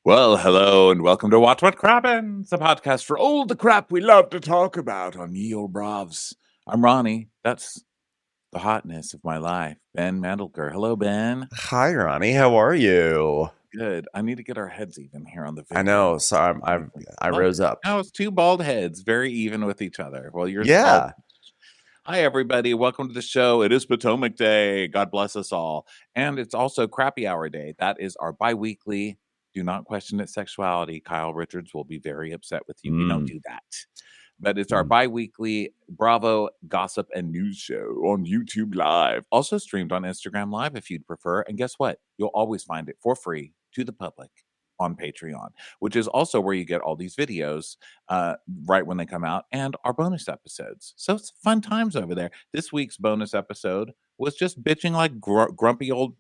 Well, hello and welcome to Watch What Crappens, a podcast for all the crap we love to talk about on Ye Olde Bravs. I'm Ronnie. That's the hotness of my life. Ben Mandelker. Hello, Ben. Hi, Ronnie. How are you? Good. I need to get our heads even here on the I video. know. So I Oh, rose up. now it's two bald heads, very even with each other. Well, yours is bald. Yeah. Hi, everybody. Welcome to the show. It is Potomac Day. God bless us all. And it's also Crappy Hour Day. That is our bi-weekly Do Not Question Its Sexuality. Kyle Richards will be very upset with you. We don't do that. But it's our bi-weekly Bravo gossip and news show on YouTube Live. Also streamed on Instagram Live if you'd prefer. And guess what? You'll always find it for free to the public on Patreon, which is also where you get all these videos right when they come out and our bonus episodes. So it's fun times over there. This week's bonus episode was just bitching like grumpy old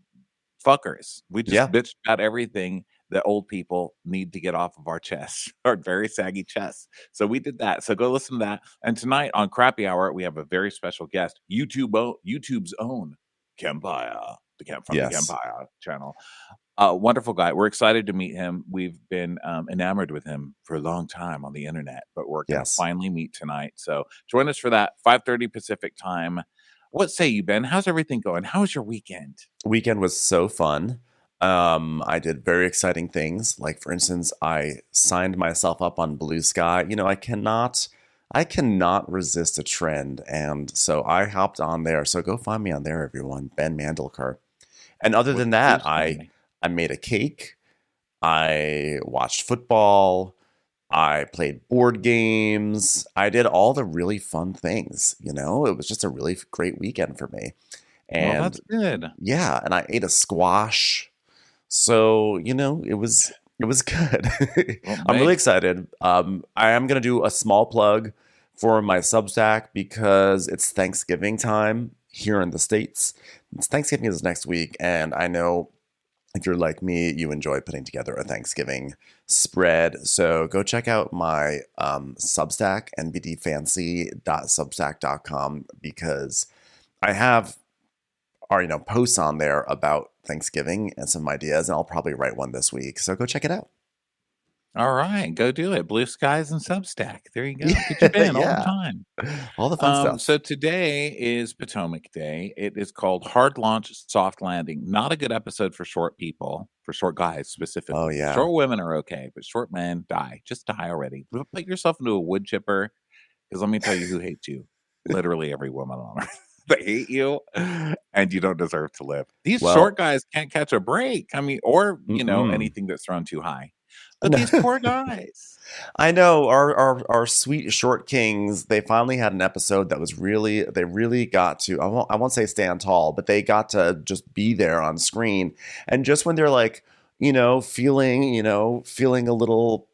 fuckers. We just Yeah. bitched about everything that old people need to get off of our chests, our very saggy chests. So we did that. So go listen to that. And tonight on Crappy Hour, we have a very special guest, YouTube's own Kempire, the Kempire channel. Wonderful guy. We're excited to meet him. We've been enamored with him for a long time on the internet, but we're going to finally meet tonight. So join us for that, 5:30 Pacific time. What say you, Ben? How's everything going? How was your weekend? Weekend was so fun. I did very exciting things. Like, for instance, I signed myself up on Blue Sky. You know, I cannot resist a trend. And so I hopped on there. So go find me on there, everyone. Ben Mandelker. And other than that, I made a cake. I watched football. I played board games. I did all the really fun things. You know, it was just a really great weekend for me. Well, that's And good. yeah, and I ate a squash. So, you know, it was good. Well, I'm really excited. I am going to do a small plug for my Substack because it's Thanksgiving time here in the States. Thanksgiving is next week, and I know if you're like me, you enjoy putting together a Thanksgiving spread. So go check out my Substack, nbdfancy.substack.com, because I have our posts on there about Thanksgiving and some ideas, and I'll probably write one this week. So go check it out. All right, go do it. Blue skies and Substack. There you go. Get you Ben all the time. All the fun stuff. So today is Potomac Day. It is called Hard Launch, Soft Landing. Not a good episode for short people, for short guys specifically. Oh, yeah. Short women are okay, but short men die. Just die already. Put yourself into a wood chipper, because let me tell you who hates you. Literally every woman on earth. They hate you, and you don't deserve to live. These short guys can't catch a break. I mean, or, anything that's thrown too high. But these poor guys. I know our sweet short kings. They finally had an episode that was they really got to. I won't say stand tall, but they got to just be there on screen. And just when they're like, feeling a little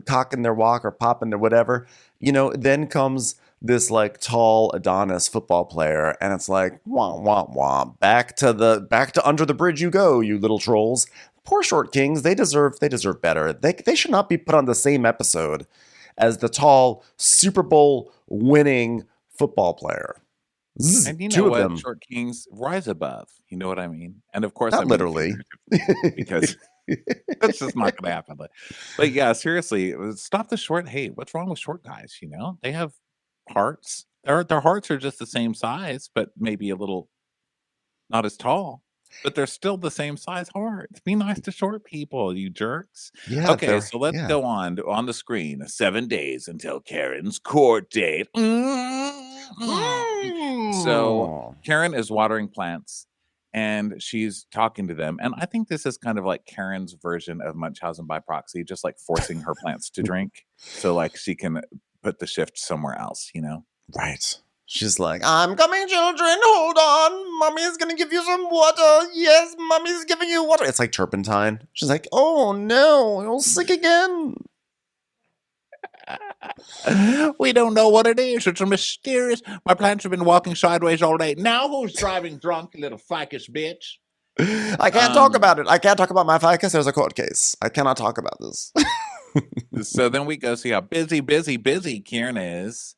cock in their walk or pop in their whatever, then comes this like tall Adonis football player, and it's like wah wah wah, back to under the bridge you go, you little trolls. Poor short kings, they deserve better. They should not be put on the same episode as the tall Super Bowl winning football player. And you know what? Them. Short kings rise above. You know what I mean? And of course, not literally, because that's just not going to happen. But yeah, seriously, stop the short hate. What's wrong with short guys? They have hearts. Their hearts are just the same size, but maybe a little not as tall. But they're still the same size hearts. Be nice to short people, you jerks. Yeah. Okay, so let's go on the screen. 7 days until Karen's court date. So Karen is watering plants, and she's talking to them. And I think this is kind of like Karen's version of Munchausen by proxy, just like forcing her plants to drink. So like she can put the shift somewhere else, Right. She's like, I'm coming, children. Hold on. Mommy's going to give you some water. Yes, Mommy's giving you water. It's like turpentine. She's like, oh, no, you're sick again. We don't know what it is. It's a mysterious. My plants have been walking sideways all day. Now who's driving drunk, you little ficus bitch? I can't talk about it. I can't talk about my ficus. There's a court case. I cannot talk about this. So then we go see how busy Karen is.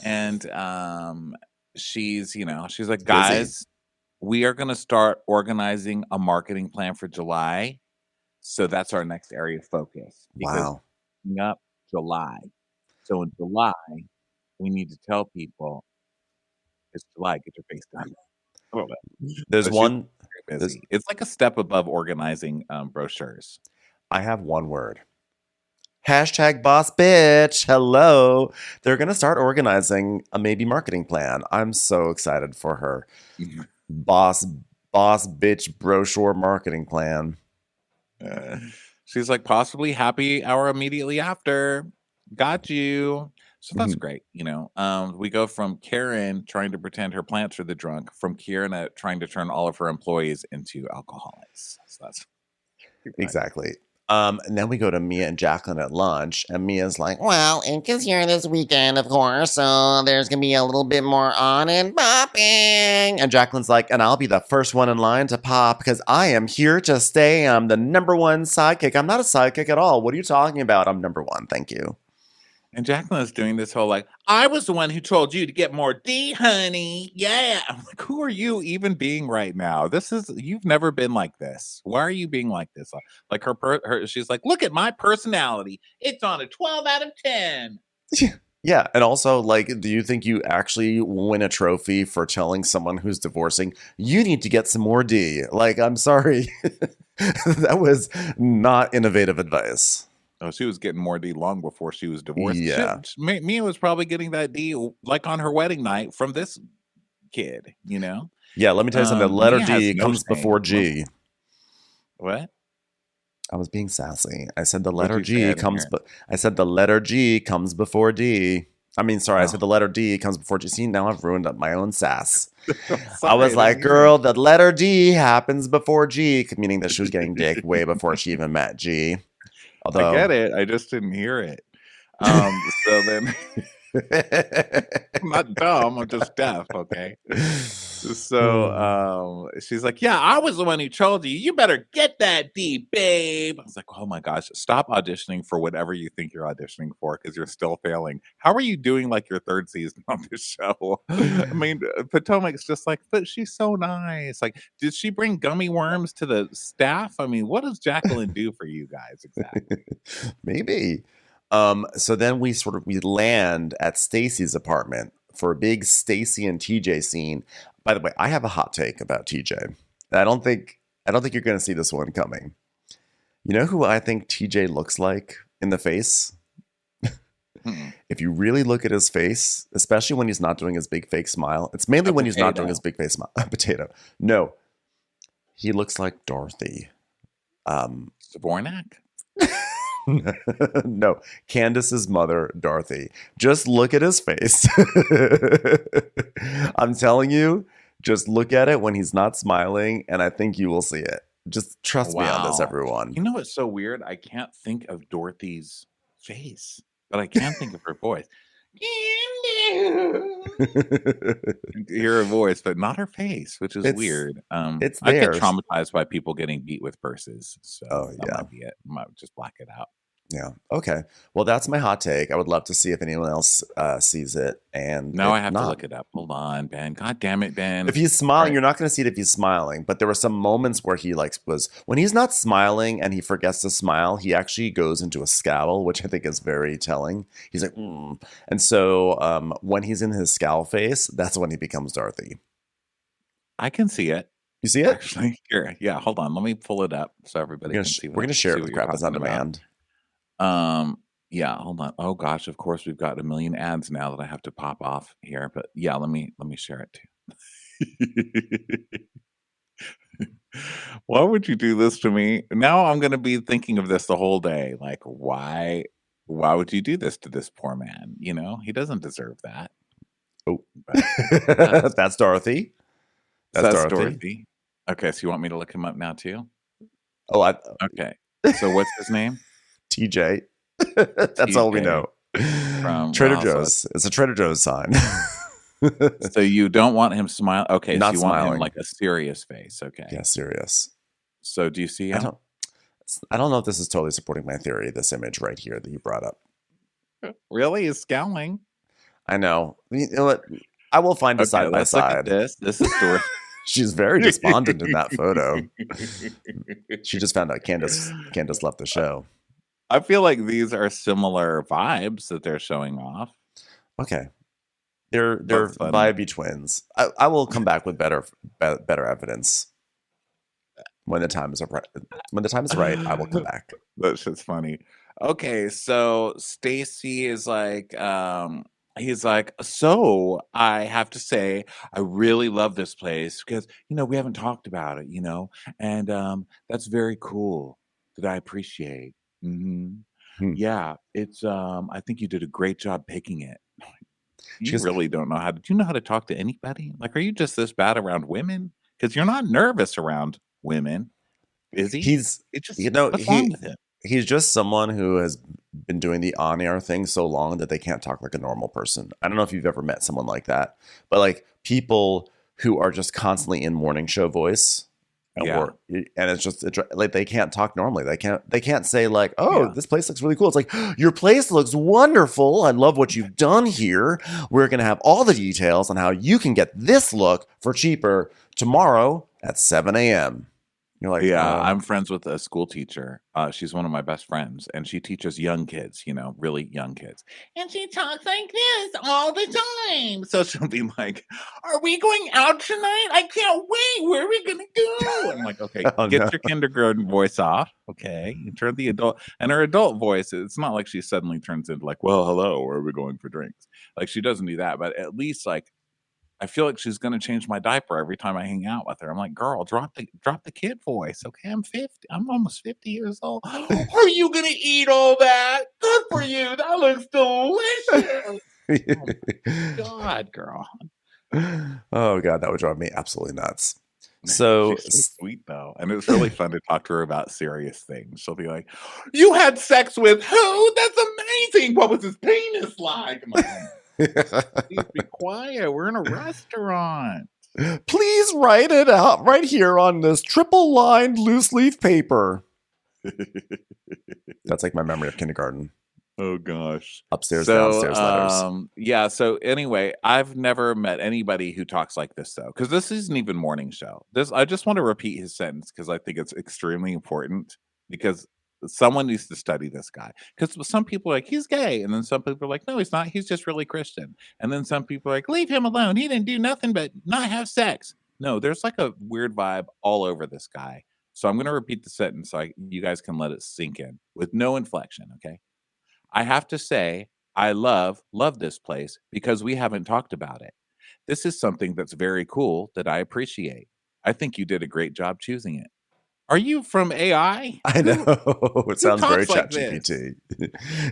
And she's like, guys, we are going to start organizing a marketing plan for July. So that's our next area of focus because Wow. coming up July. So in July, we need to tell people it's July, get your face done. I don't know. There's So she's one. very There's. busy. It's like a step above organizing brochures. I have one word. Hashtag boss bitch. Hello. They're going to start organizing a maybe marketing plan. I'm so excited for her. Boss, boss bitch brochure marketing plan. Uh, she's like, possibly happy hour immediately after. Got you. So that's great. We go from Karen trying to pretend her plants are the drunk, from Karen trying to turn all of her employees into alcoholics. So that's Exactly. And then we go to Mia and Jacqueline at lunch, and Mia's like, well, it's here this weekend, of course, so there's gonna be a little bit more on and popping. And Jacqueline's like, and I'll be the first one in line to pop because I am here to stay. I'm the number one sidekick. I'm not a sidekick at all. What are you talking about? I'm number one. Thank you. And Jacqueline is doing this whole like, I was the one who told you to get more D, honey. Yeah. I'm like, who are you even being right now? You've never been like this. Why are you being like this? Like she's like, look at my personality. It's on a 12 out of 10. Yeah, and also, like, do you think you actually win a trophy for telling someone who's divorcing, you need to get some more D? Like, I'm sorry. That was not innovative advice. Oh, she was getting more D long before she was divorced. Yeah. Mia was probably getting that D like on her wedding night from this kid, you know? Yeah, let me tell you something. The letter Mia has D no comes before shame. G. What? I was being sassy. I said the What'd letter you say? I G didn't comes hear I said the letter G comes before D. I mean, sorry, I Oh. said the letter D comes before G. See, now I've ruined up my own sass. Sorry, I was didn't like, hear girl, it. the letter D happens before G, meaning that she was getting dick way before she even met G. I Although get it. I just didn't hear it. So then I'm not dumb, I'm just deaf, okay? So, she's like, "Yeah, I was the one who told you. You better get that D, babe." I was like, "Oh my gosh, stop auditioning for whatever you think you're auditioning for because you're still failing. How are you doing like your 3rd season on this show?" I mean, Potomac's just like, "But she's so nice." Like, did she bring gummy worms to the staff? I mean, what does Jacqueline do for you guys exactly? Maybe. So then we land at Stacy's apartment for a big Stacy and TJ scene. By the way, I have a hot take about TJ. I don't think you're going to see this one coming. You know who I think TJ looks like in the face? Mm-mm. If you really look at his face, especially when he's not doing his big fake smile, it's mainly A when he's not doing potato. his big face smile. A potato. No, he looks like Dorothy. Sabornak? No, Candace's mother, Dorothy. Just look at his face. I'm telling you, just look at it when he's not smiling, and I think you will see it. Just trust me on this, Wow. everyone. You know what's so weird? I can't think of Dorothy's face, but I can think of her voice. Hear her voice, but not her face, which is it's weird. it's I get there. traumatized by people getting beat with purses, so Oh that yeah. might be it. Might just black it out. Yeah. Okay. Well, that's my hot take. I would love to see if anyone else sees it, and Now I if have to not, look it up. Hold on, Ben. God damn it, if Ben. he's All smiling, right. you're not going to see it if he's smiling. But there were some moments where he was when he's not smiling and he forgets to smile, he actually goes into a scowl, which I think is very telling. He's like, mm. And so when he's in his scowl face, that's when he becomes Dorothy. I can see it. You see it? Actually, here, yeah. Hold on. Let me pull it up so everybody can see We're gonna share see it what with you're Crappens on talking about. Demand. Yeah, hold on. Oh gosh, of course we've got a million ads now that I have to pop off here, but yeah, let me share it too. Why would you do this to me? Now I'm gonna be thinking of this the whole day. Like, why would you do this to this poor man? You know, he doesn't deserve that. Oh, But he does. that's Dorothy. So That's that's Dorothy. Dorothy. Okay, so you want me to look him up now too? Oh, Okay. So what's his name? TJ. That's all we TJ know. from Real Trader Housewives. Joe's. It's a Trader Joe's sign. So you don't want him smile. Okay, so Not you want him smiling. like a serious face. Okay. Yeah, serious. So do you see I him? don't know if this is totally supporting my theory, this image right here that you brought up. Really? He's scowling. I know. You know what? I will find a Okay, side by let's look at side. this. This is Dorothy. She's very despondent in that photo. She just found out Candace left the show. I feel like these are similar vibes that they're showing off. Okay. They're That's funny. vibey twins. I will come back with better evidence when the time is right. When the time is right, I will come back. That's just funny. Okay, so Stacy is like, he's like, so I have to say, I really love this place because we haven't talked about it, and that's very cool that I appreciate. hmm Hmm. Yeah, it's I think you did a great job picking it. She You goes, really don't know how to. Do you know how to talk to anybody? Like, are you just this bad around women? Because you're not nervous around women, is he? he's It just what's wrong with him? he's just someone who has been doing the on-air thing so long that they can't talk like a normal person. I don't know if you've ever met someone like that, but like people who are just constantly in morning show voice, Yeah. and it's just like they can't talk normally. They can't say like, "Oh, Yeah. this place looks really cool." It's like, "Your place looks wonderful. I love what you've done here. We're going to have all the details on how you can get this look for cheaper tomorrow at 7 a.m." You're like, Yeah, I'm friends with a school teacher. She's one of my best friends, and she teaches young kids, really young kids. And she talks like this all the time. So she'll be like, "Are we going out tonight? I can't wait. Where are we gonna go?" I'm like, "Okay, oh get no. your kindergarten voice off. Okay, you turn the adult." And her adult voice, it's not like she suddenly turns into like, "Well, hello, where are we going for drinks?" Like she doesn't do that, but at least like I feel like she's gonna change my diaper every time I hang out with her. I'm like, "Girl, drop the kid voice, okay? I'm 50. I'm almost 50 years old. Are you gonna eat all that? Good for you. That looks delicious." Oh God, girl. Oh god, that would drive me absolutely nuts. So She's so sweet though, and it's really fun to talk to her about serious things. She'll be like, "You had sex with who? That's amazing. What was his penis like?" I'm like, "Please be quiet. We're in a restaurant." please write it out right here on this triple lined loose leaf paper. That's like my memory of kindergarten. Oh gosh. Upstairs, So, downstairs letters. yeah, so anyway, I've never met anybody who talks like this though, because this isn't even morning show. This I just want to repeat his sentence because I think it's extremely important because someone needs to study this guy. Because some people are like, he's gay, and then some people are like, no, he's not, he's just really Christian. And then some people are like, leave him alone. He didn't do nothing but not have sex. No, there's like a weird vibe all over this guy. So I'm gonna repeat the sentence so you guys can let it sink in with no inflection, okay? I have to say, I love this place because we haven't talked about it. This is something that's very cool that I appreciate. I think you did a great job choosing it. Are you from AI? I know. It Who sounds very talks like chat this? GPT.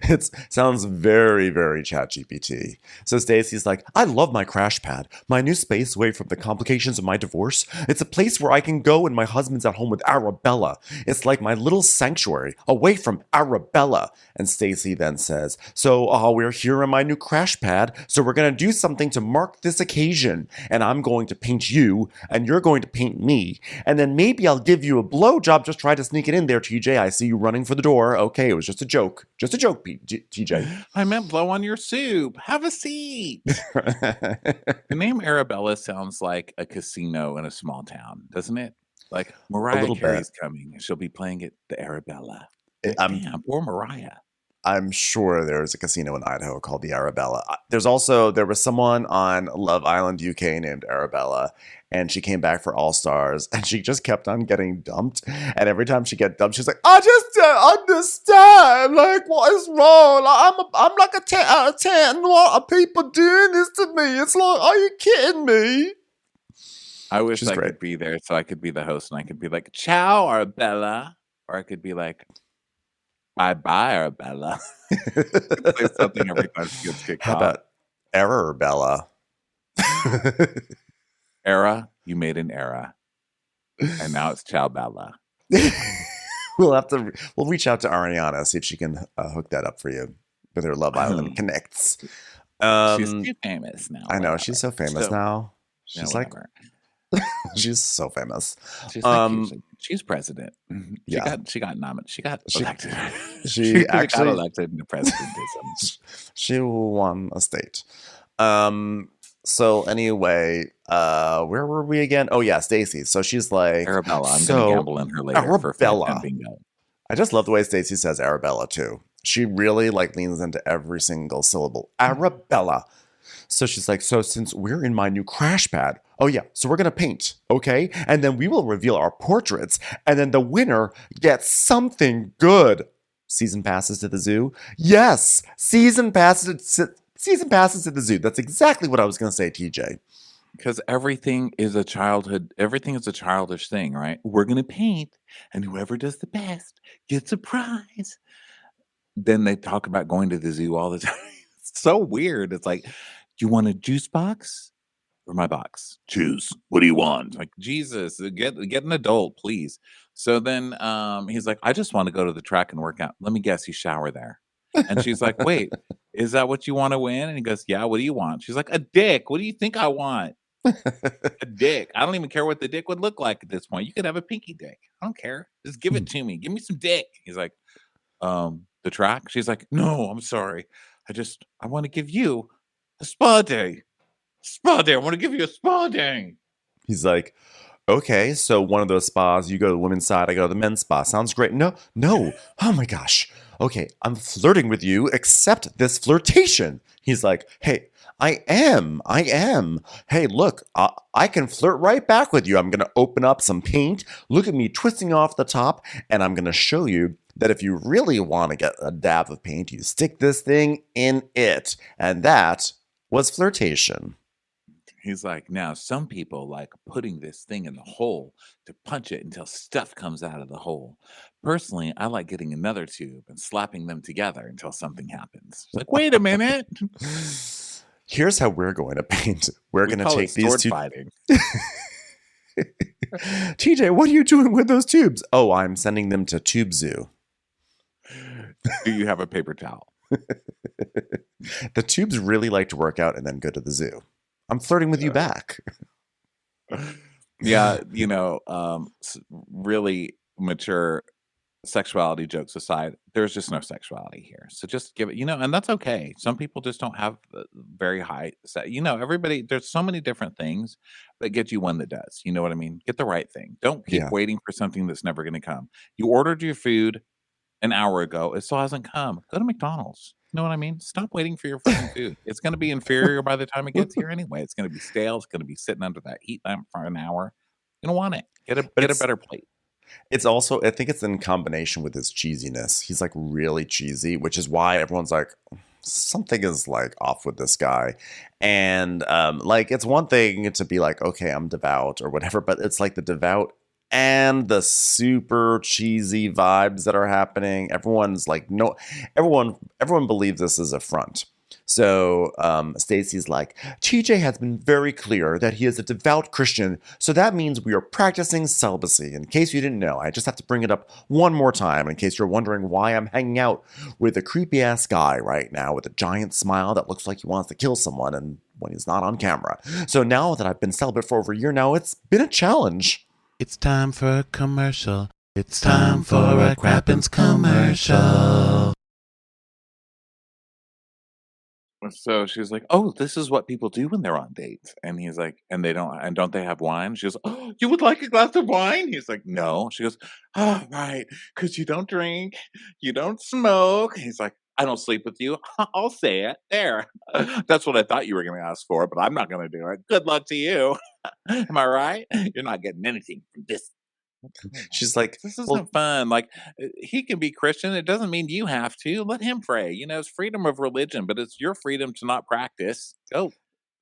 It sounds very, very chat GPT. So Stacy's like, I love my crash pad. My new space away from the complications of my divorce. It's a place where I can go when my husband's at home with Arabella. It's like my little sanctuary away from Arabella. And Stacy then says, so we're here in my new crash pad. So we're going to do something to mark this occasion. And I'm going to paint you and you're going to paint me. And then maybe I'll give you a blowjob. Just try to sneak it in there, TJ. I see you running for the door. Okay, it was just a joke. Just a joke, TJ. I meant blow on your soup. Have a seat. The name Arabella sounds like a casino in a small town, doesn't it? Like Mariah Carey's coming. And she'll be playing at the Arabella. Damn, poor Mariah. I'm sure there's a casino in Idaho called the Arabella. There was someone on Love Island UK named Arabella, and she came back for All Stars, and she just kept on getting dumped. And every time she get dumped, she's like, "I just don't understand. Like, what is wrong? Like, I'm like a 10 out of 10. What are people doing this to me? It's like, are you kidding me?" I wish I could be there so I could be the host and I could be like, "Ciao, Arabella," or I could be like, "Bye, Arabella." Say something every time she gets kicked off. How about Arabella? Era, you made an era, and now it's Ciao Bella. We'll reach out to Ariana, see if she can hook that up for you with her Love Island connects. She's too famous now. I know, she's so famous now. She's like, she's so famous. She's president. She got nominated. She got elected. She actually got elected into presidentism. She won a state. So anyway, where were we again? Oh yeah, Stacy. So she's like, Arabella, I'm going to so gamble in her later for Fan Pen Arabella. Bingo. I just love the way Stacy says Arabella too. She really like leans into every single syllable. Arabella. So she's like, so since we're in my new crash pad, oh yeah, so we're gonna paint, okay? And then we will reveal our portraits, and then the winner gets something good. Season passes to the zoo? Yes! Season passes to the zoo. That's exactly what I was gonna say, TJ. Because everything is a childish thing, right? We're going to paint, and whoever does the best gets a prize. Then they talk about going to the zoo all the time. It's so weird. It's like, do you want a juice box or my box? Choose. What do you want? Like, Jesus, get an adult, please. So then he's like, I just want to go to the track and work out. Let me guess, you shower there. And she's like, wait, is that what you want to win? And he goes, yeah, what do you want? She's like, a dick. What do you think I want? A dick. I don't even care what the dick would look like at this point. You could have a pinky dick. I don't care. Just give it to me. Give me some dick. He's like, the track? She's like, no, I'm sorry. I want to give you a spa day. Spa day. I want to give you a spa day. He's like, okay, so one of those spas, you go to the women's side, I go to the men's spa. Sounds great. No, no. Oh my gosh. Okay, I'm flirting with you. Accept this flirtation. He's like, hey, I am. I am. Hey, look, I can flirt right back with you. I'm going to open up some paint. Look at me twisting off the top, and I'm going to show you that if you really want to get a dab of paint, you stick this thing in it. And that was flirtation. He's like, now some people like putting this thing in the hole to punch it until stuff comes out of the hole. Personally, I like getting another tube and slapping them together until something happens. It's like, wait a minute. Here's how we're going to paint. We're We going to call it take these sword two. fighting. TJ, what are you doing with those tubes? Oh, I'm sending them to Tube Zoo. Do you have a paper towel? The tubes really like to work out and then go to the zoo. I'm flirting with you back. Yeah, really mature sexuality jokes aside, there's just no sexuality here. So just give it, and that's okay. Some people just don't have very high everybody, there's so many different things that get you one that does. You know what I mean? Get the right thing. Don't keep Yeah. waiting for something that's never going to come. You ordered your food an hour ago, it still hasn't come. Go to McDonald's. You know what I mean? Stop waiting for your freaking food. It's going to be inferior by the time it gets here anyway. It's going to be stale. It's going to be sitting under that heat lamp for an hour. You don't want it. But Get a better plate. it's also, I think it's in combination with his cheesiness. He's like really cheesy, which is why everyone's like, something is like off with this guy. And like, it's one thing to be like, okay, I'm devout or whatever, but it's like the devout and the super cheesy vibes that are happening. Everyone's like, no, everyone believes this is a front. So Stacy's like, TJ has been very clear that he is a devout Christian, so that means we are practicing celibacy. In case you didn't know, I just have to bring it up one more time in case you're wondering why I'm hanging out with a creepy ass guy right now with a giant smile that looks like he wants to kill someone and when he's not on camera. So now that I've been celibate for over a year now, it's been a challenge. It's time for a commercial. It's time for a Crappens commercial. So she's like, "Oh, this is what people do when they're on dates." And he's like, "And don't they have wine?" She goes, "Oh, you would like a glass of wine?" He's like, "No." She goes, "Oh, right, because you don't drink, you don't smoke." He's like, "I don't sleep with you." I'll say it. There. That's what I thought you were going to ask for, but I'm not going to do it. Good luck to you. Am I right? You're not getting anything from this. She's like, This well, isn't fun. Like, he can be Christian. It doesn't mean you have to. Let him pray. It's freedom of religion, but it's your freedom to not practice. Go,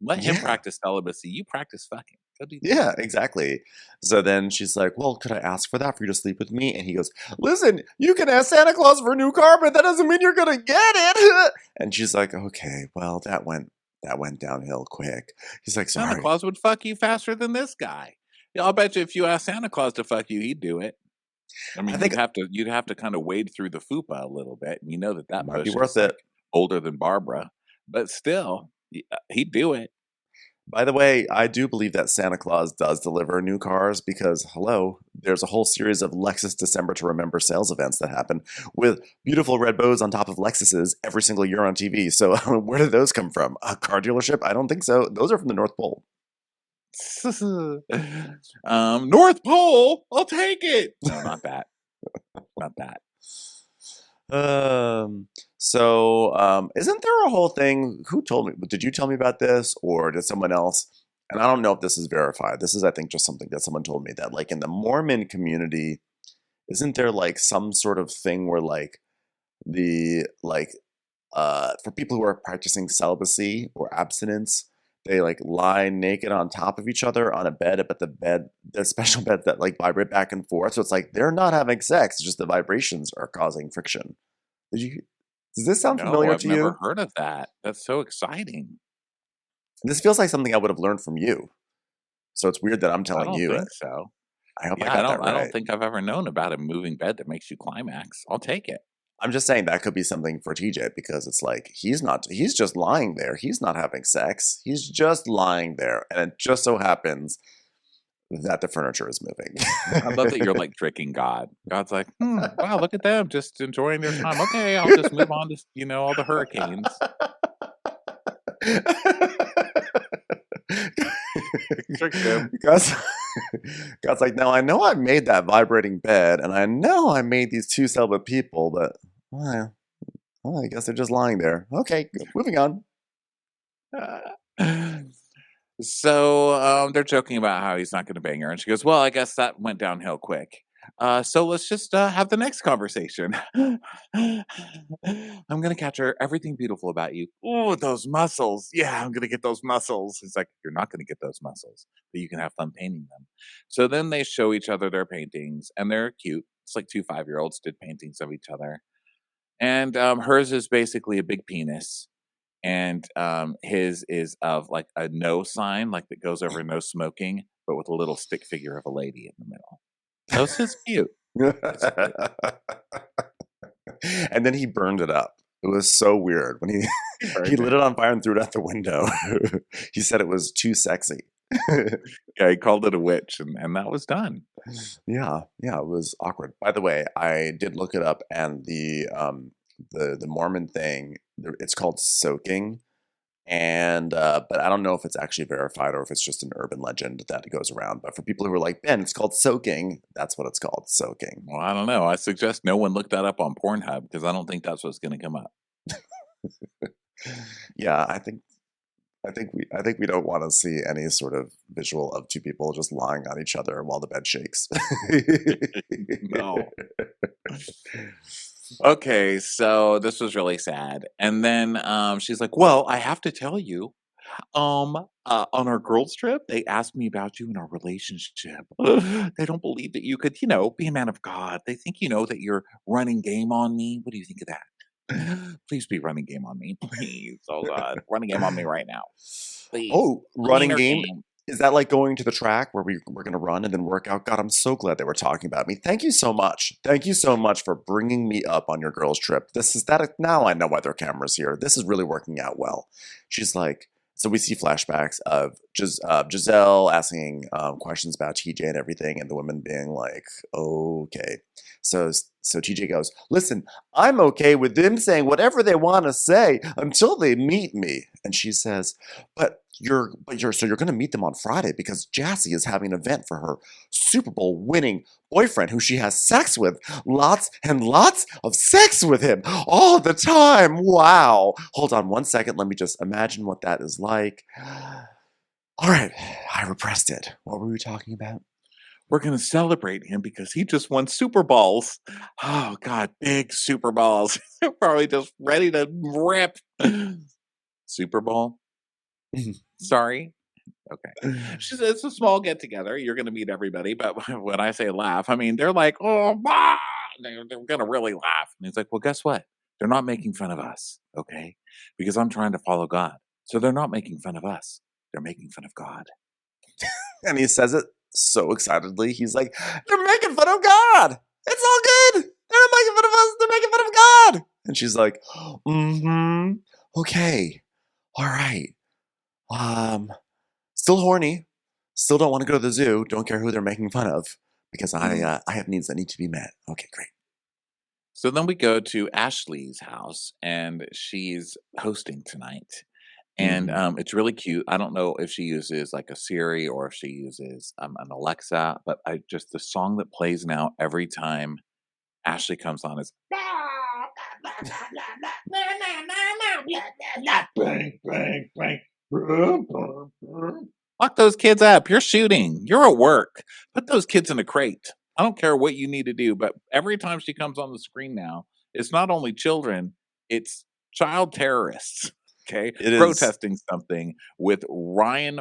let him yeah. practice celibacy. You practice fucking. Go do that. Yeah, exactly. So then she's like, well, could I ask for that for you to sleep with me? And he goes, listen, you can ask Santa Claus for a new car, but that doesn't mean you're gonna get it. And she's like, okay, well, that went downhill quick. He's like, Santa sorry. Claus would fuck you faster than this guy. Yeah, I'll bet you if you asked Santa Claus to fuck you, he'd do it. I I mean, think you'd have to kind of wade through the fupa a little bit, and it that might be bush worth is it. like older than Barbara, but still, he'd do it. By the way, I do believe that Santa Claus does deliver new cars because, hello, there's a whole series of Lexus December to Remember sales events that happen with beautiful red bows on top of Lexuses every single year on TV. So where did those come from? A car dealership? I don't think so. Those are from the North Pole. North Pole, I'll take it. No, not that. Not that. Isn't there a whole thing? Who told me? Did you tell me about this, or did someone else? And I don't know if this is verified. This is, I think, just something that someone told me, that like in the Mormon community, isn't there like some sort of thing where like the like for people who are practicing celibacy or abstinence, they like lie naked on top of each other on a bed, but there's special beds that like vibrate back and forth. So it's like they're not having sex, it's just the vibrations are causing friction. Does this sound No, familiar I've to never you? heard of that. That's so exciting. This feels like something I would have learned from you. So it's weird that I'm I telling don't you it. think so. I hope I Yeah, got that I don't right. think I've ever known about a moving bed that makes you climax. I'll take it. I'm just saying that could be something for TJ, because it's like he's just lying there. He's not having sex. He's just lying there. And it just so happens that the furniture is moving. I love that you're like tricking God. God's like, wow, look at them just enjoying their time. Okay, I'll just move on to, all the hurricanes. Tricked him. God's like, now I know I made that vibrating bed, and I know I made these two celibate people, but well, I guess they're just lying there. Okay, moving on. So they're joking about how he's not going to bang her, and she goes, "Well, I guess that went downhill quick. So let's just have the next conversation. I'm going to capture everything beautiful about you. Oh, those muscles! Yeah, I'm going to get those muscles." He's like, "You're not going to get those muscles, but you can have fun painting them." So then they show each other their paintings, and they're cute. It's like two 5-year-olds did paintings of each other, and hers is basically a big penis, and his is of like a no sign, like that goes over no smoking, but with a little stick figure of a lady in the middle. So it's just cute. And then he burned it up. It was so weird when he lit it on fire and threw it out the window. He said it was too sexy. Yeah, he called it a witch, and that was done. Yeah, it was awkward. By the way, I did look it up, and the Mormon thing, it's called soaking, and but I don't know if it's actually verified or if it's just an urban legend that goes around. But for people who are like, Ben, it's called soaking, that's what it's called, soaking. Well, I don't know. I suggest no one look that up on Pornhub, because I don't think that's what's going to come up. Yeah, I think we don't want to see any sort of visual of two people just lying on each other while the bed shakes. No. Okay, so this was really sad. And then she's like, "Well, I have to tell you, on our girls trip, they asked me about you and our relationship. They don't believe that you could, be a man of God. They think, that you're running game on me. What do you think of that? Please be running game on me. Please. Oh God. Running game on me right now. Please. Oh, running Cleaner game? Is that like going to the track where we're going to run and then work out? God, I'm so glad they were talking about me. Thank you so much. Thank you so much for bringing me up on your girls' trip. Now I know why there are cameras here. This is really working out well. She's like, so we see flashbacks of Giselle asking questions about TJ and everything, and the women being like, okay. So TJ goes, listen, I'm okay with them saying whatever they want to say until they meet me. And she says, so you're going to meet them on Friday because Jassy is having an event for her Super Bowl winning boyfriend who she has sex with. Lots and lots of sex with him all the time. Wow. Hold on one second. Let me just imagine what that is like. All right. I repressed it. What were we talking about? We're going to celebrate him because he just won Super Bowls. Oh God, big Super Bowls. They're probably just ready to rip. Super Bowl? Sorry. Okay. She says it's a small get together. You're going to meet everybody. But when I say laugh, I mean, they're like, oh, bah! They're going to really laugh. And he's like, well, guess what? They're not making fun of us. Okay. Because I'm trying to follow God. So they're not making fun of us. They're making fun of God. And he says it so excitedly. He's like, they're making fun of God. It's all good. They're not making fun of us. They're making fun of God. And she's like, okay. All right. Still horny. Still don't want to go to the zoo. Don't care who they're making fun of. because I have needs that need to be met. Okay, great. So then we go to Ashley's house, and she's hosting tonight. And Mhm. it's really cute. I don't know if she uses like a Siri or if she uses an Alexa, but I just the song that plays now every time Ashley comes on is bang, bang, bang. Lock those kids up. You're shooting. You're at work. Put those kids in a crate. I don't care what you need to do, but every time she comes on the screen now, it's not only children, it's child terrorists. Okay, It is. protesting something with Ryan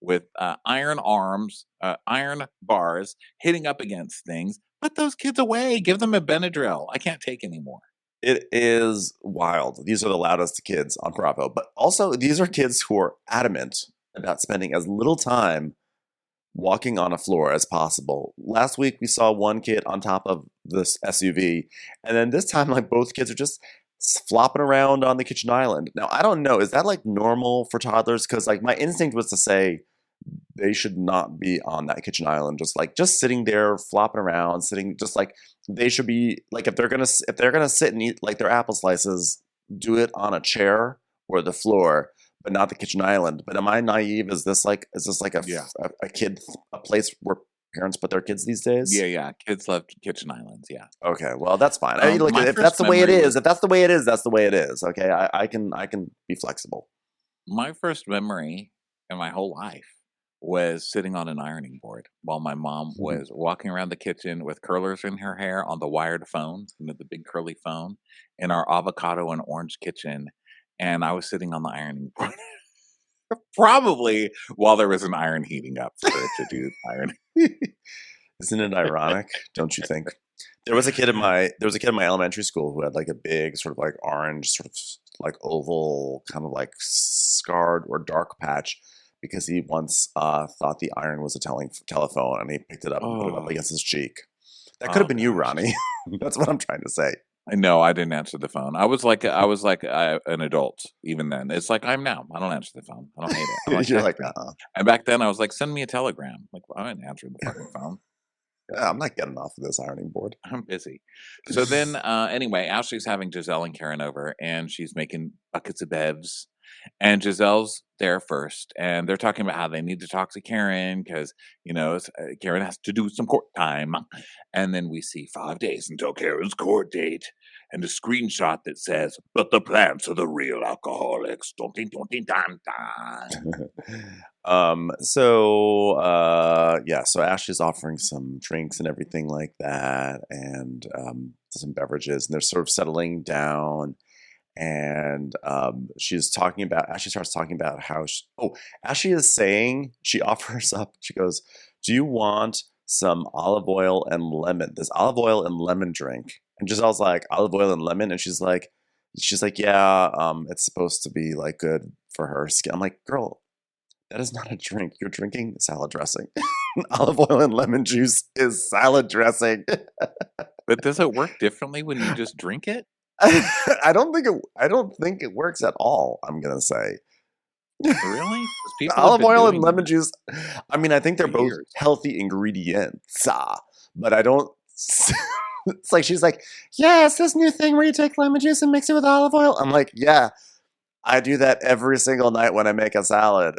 with iron arms, iron bars, hitting up against things. Put those kids away. Give them a Benadryl. I can't take anymore. It is wild. These are the loudest kids on Bravo, but also these are kids who are adamant about spending as little time walking on a floor as possible. Last week we saw one kid on top of this SUV, and then this time like both kids are just flopping around on the kitchen island. Now I don't know, is that like normal for toddlers? Because like my instinct was to say they should not be on that kitchen island, just sitting there flopping around, sitting just like they should be like if they're gonna sit and eat like their apple slices, do it on a chair or the floor, but not the kitchen island. But am I naive? Is this like Yeah. a kid a place where parents put their kids these days? Yeah, yeah. Kids love kitchen islands. Yeah. Okay, well that's fine. I mean, look, My if that's first the way it memory is, was if that's the way it is, that's the way it is. Okay, I can be flexible. my first memory in my whole life was sitting on an ironing board while my mom was walking around the kitchen with curlers in her hair on the wired phone, the big curly phone, in our avocado and orange kitchen, and I was sitting on the ironing board, probably while there was an iron heating up for it to do iron. Isn't it ironic? Don't you think? There was a kid in my elementary school who had like a big sort of like orange sort of like oval kind of like scarred or dark patch because he once thought the iron was a telephone and he picked it up and put it up Oh, against his cheek. That could have oh been you, gosh. Ronnie. That's what I'm trying to say. No, I didn't answer the phone. I was like an adult even then. It's like I'm now. I don't answer the phone. I don't hate it. I like You're like, texting. And back then I was like, send me a telegram. Like, well, I didn't answer the fucking phone. I'm not getting off of this ironing board. I'm busy. So then, anyway, Ashley's having Giselle and Karen over, and she's making buckets of bevs. And Giselle's there first, and they're talking about how they need to talk to Karen because Karen has to do some court time. And then we see 5 days until Karen's court date, and a screenshot that says, "But the plants are the real alcoholics." Dun, dun, dun, dun, dun, dun. Yeah, so Ashley's offering some drinks and everything like that, and some beverages, and they're sort of settling down. And Ashley starts talking about how Ashley is saying, she offers up, she goes, do you want some olive oil and lemon, this olive oil and lemon drink? And Giselle's like, olive oil and lemon? And she's like, yeah, it's supposed to be like good for her skin. I'm like, girl, that is not a drink. You're drinking salad dressing. Olive oil and lemon juice is salad dressing. But does it work differently when you just drink it? I don't think it works at all, I'm gonna say. Really? Because people have Olive been oil and doing lemon that juice, I mean, I think they're for both years. healthy ingredients, but I don't. It's like she's like, yeah, it's this new thing where you take lemon juice and mix it with olive oil. I'm like, yeah, I do that every single night when I make a salad.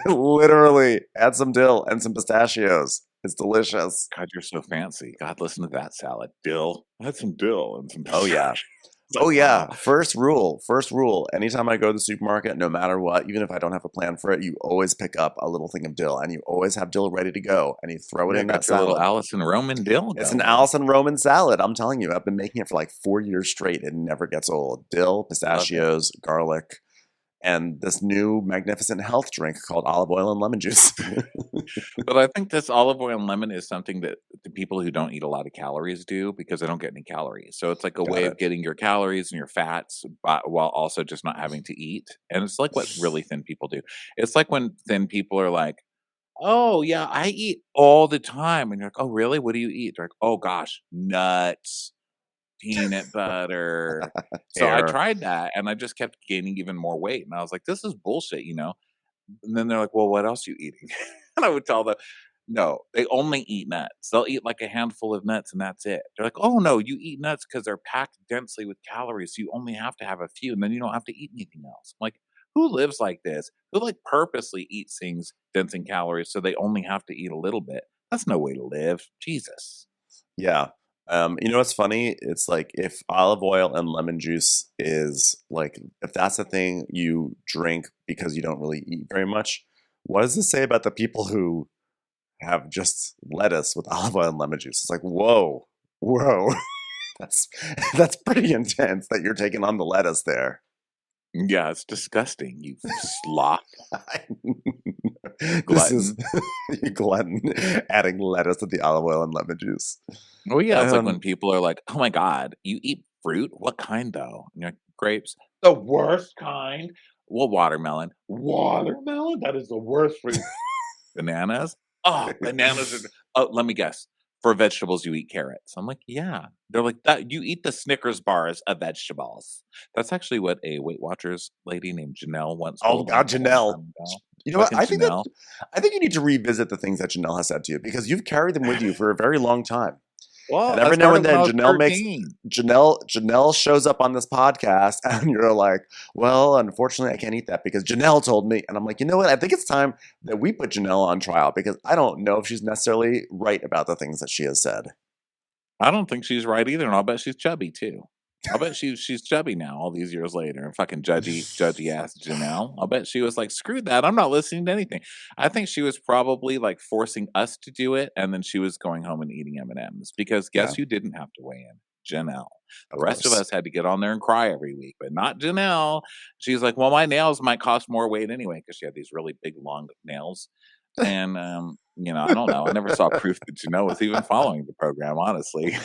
Literally, add some dill and some pistachios. It's delicious. God, you're so fancy. God, listen to that salad. Dill. I had some dill and some Oh yeah. pistachio. It's like, Oh yeah. wow. First rule. Anytime I go to the supermarket, no matter what, even if I don't have a plan for it, you always pick up a little thing of dill and you always have dill ready to go and you throw it Yeah, in that got your little salad. Allison Roman dill It's an going. Allison Roman salad. I'm telling you, I've been making it for like 4 years straight. It never gets old. Dill, Love it. pistachios, garlic, and this new magnificent health drink called olive oil and lemon juice. But I think this olive oil and lemon is something that the people who don't eat a lot of calories do because they don't get any calories. So it's like a Got way it. of getting your calories and your fats while also just not having to eat. And it's like what really thin people do. It's like when thin people are like, "Oh, yeah, I eat all the time." And you're like, "Oh, really? What do you eat?" They're like, "Oh gosh, nuts, peanut butter." So I Air. tried that and I just kept gaining even more weight. And I was like, "This is bullshit," And then they're like, "Well, what else are you eating?" And I would tell them, No, they only eat nuts. They'll eat like a handful of nuts and that's it. They're like, "Oh no, you eat nuts because they're packed densely with calories, so you only have to have a few, and then you don't have to eat anything else." I'm like, who lives like this? Who like purposely eats things dense in calories so they only have to eat a little bit? That's no way to live. Jesus. Yeah. You know what's funny? It's like if olive oil and lemon juice is like, if that's the thing you drink because you don't really eat very much, what does this say about the people who have just lettuce with olive oil and lemon juice? It's like, whoa, whoa. That's that's pretty intense that you're taking on the lettuce there. Yeah, it's disgusting, you sloth. This is Glutton. you glutton adding lettuce to the olive oil and lemon juice. Oh, yeah, it's like when Um, people are like, "Oh my god, you eat fruit? What kind though?" And you're like, "Grapes." "The worst kind?" "Well, watermelon." "Watermelon? That is the worst fruit." "Bananas?" "Oh, bananas are oh, let me guess. For vegetables, you eat carrots." I'm like, "Yeah." They're like, "That you eat the Snickers bars of vegetables." That's actually what a Weight Watchers lady named Janelle once oh told me God, a long Janelle. time ago. You know what? Fucking Janelle. I think you need to revisit the things that Janelle has said to you because you've carried them with you for a very long time. Well, And I every now started and when I then was 13. Janelle shows up on this podcast and you're like, well, unfortunately I can't eat that because Janelle told me. And I'm like, you know what? I think it's time that we put Janelle on trial because I don't know if she's necessarily right about the things that she has said. I don't think she's right either, and I'll bet she's chubby too. I'll bet she's chubby now all these years later, and fucking judgy ass Janelle. I'll bet she was like, "Screw that! I'm not listening to anything." I think she was probably like forcing us to do it, and then she was going home and eating M&Ms because Yeah, guess who didn't have to weigh in? Janelle. of The rest of course. us had to get on there and cry every week, but not Janelle. She's like, "Well, my nails might cost more weight anyway," because she had these really big long nails. And I don't know. I never saw proof that Janelle was even following the program, honestly.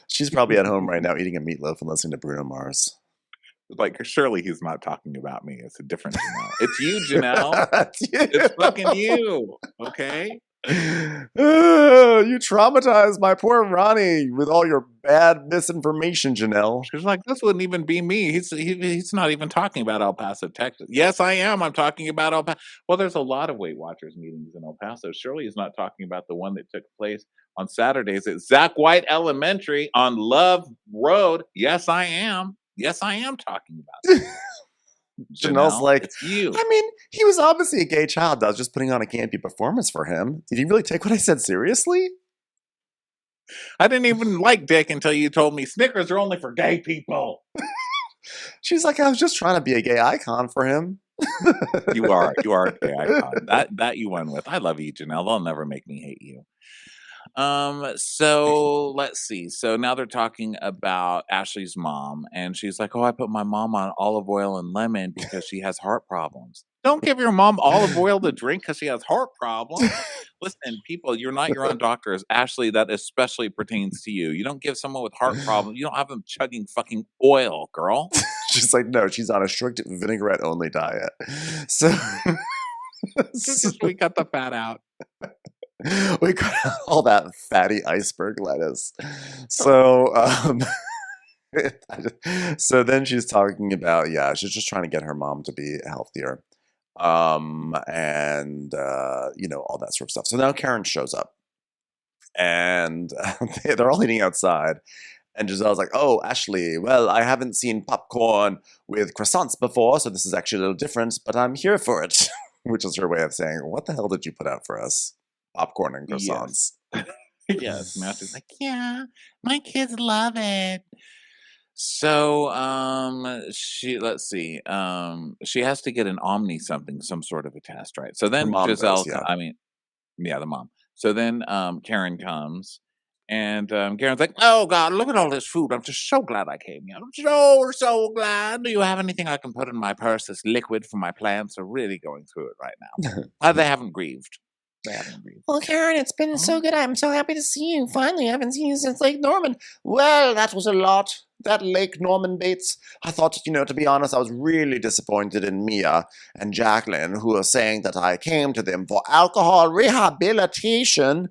She's probably at home right now eating a meatloaf and listening to Bruno Mars. Like, surely he's not talking about me. It's a different Janelle. It's you, Janelle. That's It's fucking you. you. Okay. You traumatized my poor Ronnie with all your bad misinformation, Janelle. She's like, this wouldn't even be me. He's not even talking about El Paso, Texas. Yes, I am. I'm talking about El Paso. Well, there's a lot of Weight Watchers meetings in El Paso. Surely he's not talking about the one that took place on Saturdays at Zach White Elementary on Love Road. Yes, I am. Yes, I am talking about that. Janelle's Janelle, like, it's you. I mean, he was obviously a gay child. I was just putting on a campy performance for him. Did he really take what I said seriously? I didn't even like dick until you told me Snickers are only for gay people. She's like, I was just trying to be a gay icon for him. You are a gay icon. That you won with. I love you, Janelle. They'll never make me hate you. So let's see. So now they're talking about Ashley's mom, and she's like, "Oh, I put my mom on olive oil and lemon because she has heart problems." Don't give your mom olive oil to drink because she has heart problems. Listen, people, you're not your own doctors. Ashley, that especially pertains to you. You don't give someone with heart problems, you don't have them chugging fucking oil, girl. She's like, no, she's on a strict vinaigrette only diet. So, We cut the fat out. we got all that fatty iceberg lettuce. So, so then she's talking about, yeah, she's just trying to get her mom to be healthier. And all that sort of stuff. So now Karen shows up and they're all eating outside. And Giselle's like, oh, Ashley, well, I haven't seen popcorn with croissants before, so this is actually a little different, but I'm here for it. Which is her way of saying, what the hell did you put out for us? Popcorn and croissants. Yes. Yes. Matthew's like, yeah, my kids love it. So let's see. She has to get an Omni something, some sort of a test, right? So Her then mom Giselle, does, yeah. yeah, the mom. So then Karen comes and Karen's like, oh God, look at all this food. I'm just so glad I came here. I'm so glad. Do you have anything I can put in my purse? This liquid for my plants are really going through it right now. They haven't grieved. They haven't grieved. Well, Karen, it's been so good. I'm so happy to see you. Finally, I haven't seen you since Lake Norman. Well, that was a lot. That Lake Norman Bates. I thought, to be honest, I was really disappointed in Mia and Jacqueline, who were saying that I came to them for alcohol rehabilitation.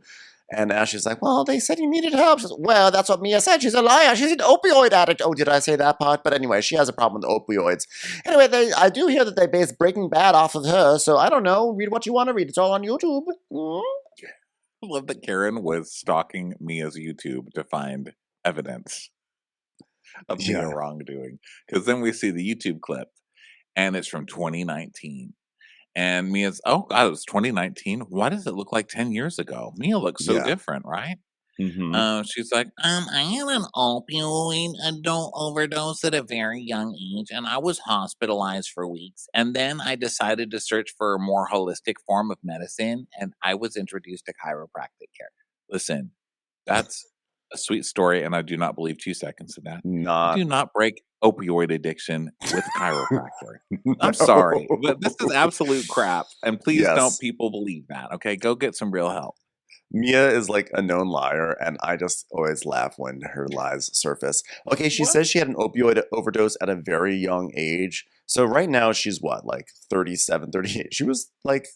And Ashley's like, well, they said you needed help. She says, well, that's what Mia said. She's a liar. She's an opioid addict. Oh, did I say that part? But anyway, she has a problem with opioids. Anyway, I do hear that they based Breaking Bad off of her, so I don't know. Read what you want to read. It's all on YouTube. love that Karen was stalking Mia's YouTube to find evidence of Mia Yeah. wrongdoing. Because then we see the YouTube clip, and it's from 2019. And Mia's, oh God, it was 2019. Why does it look like 10 years ago? Mia looks so Yeah. different, right? Mm-hmm. She's like, I had an opioid adult overdose at a very young age, and I was hospitalized for weeks. And then I decided to search for a more holistic form of medicine, and I was introduced to chiropractic care. Listen, that's a sweet story, and I do not believe 2 seconds of that. You Not do not break opioid addiction with a chiropractor. I'm sorry, no. but this is absolute crap, and please don't Yes. people believe that, okay? Go get some real help. Mia is like a known liar, and I just always laugh when her lies surface. Okay, she What? says she had an opioid overdose at a very young age. So right now she's what, like 37, 38? She was like,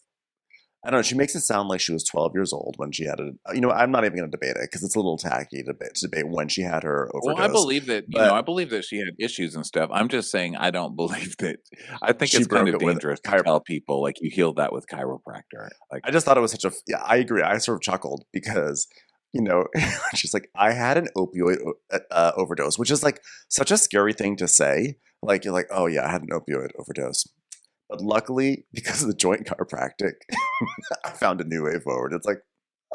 I don't know, she makes it sound like she was 12 years old when she had it. I'm not even going to debate it because it's a little tacky to debate when she had her Well, I overdose. believe that, But I believe that she had issues and stuff. I'm just saying I don't believe that. I think she it's kind broke of it with dangerous to tell people like you healed that with chiropractor. Like, I just thought it was such a yeah. I agree. I sort of chuckled because she's like, I had an opioid overdose, which is like such a scary thing to say. Like you're like, oh yeah, I had an opioid overdose. But luckily, because of the joint chiropractic, I found a new way forward. It's like,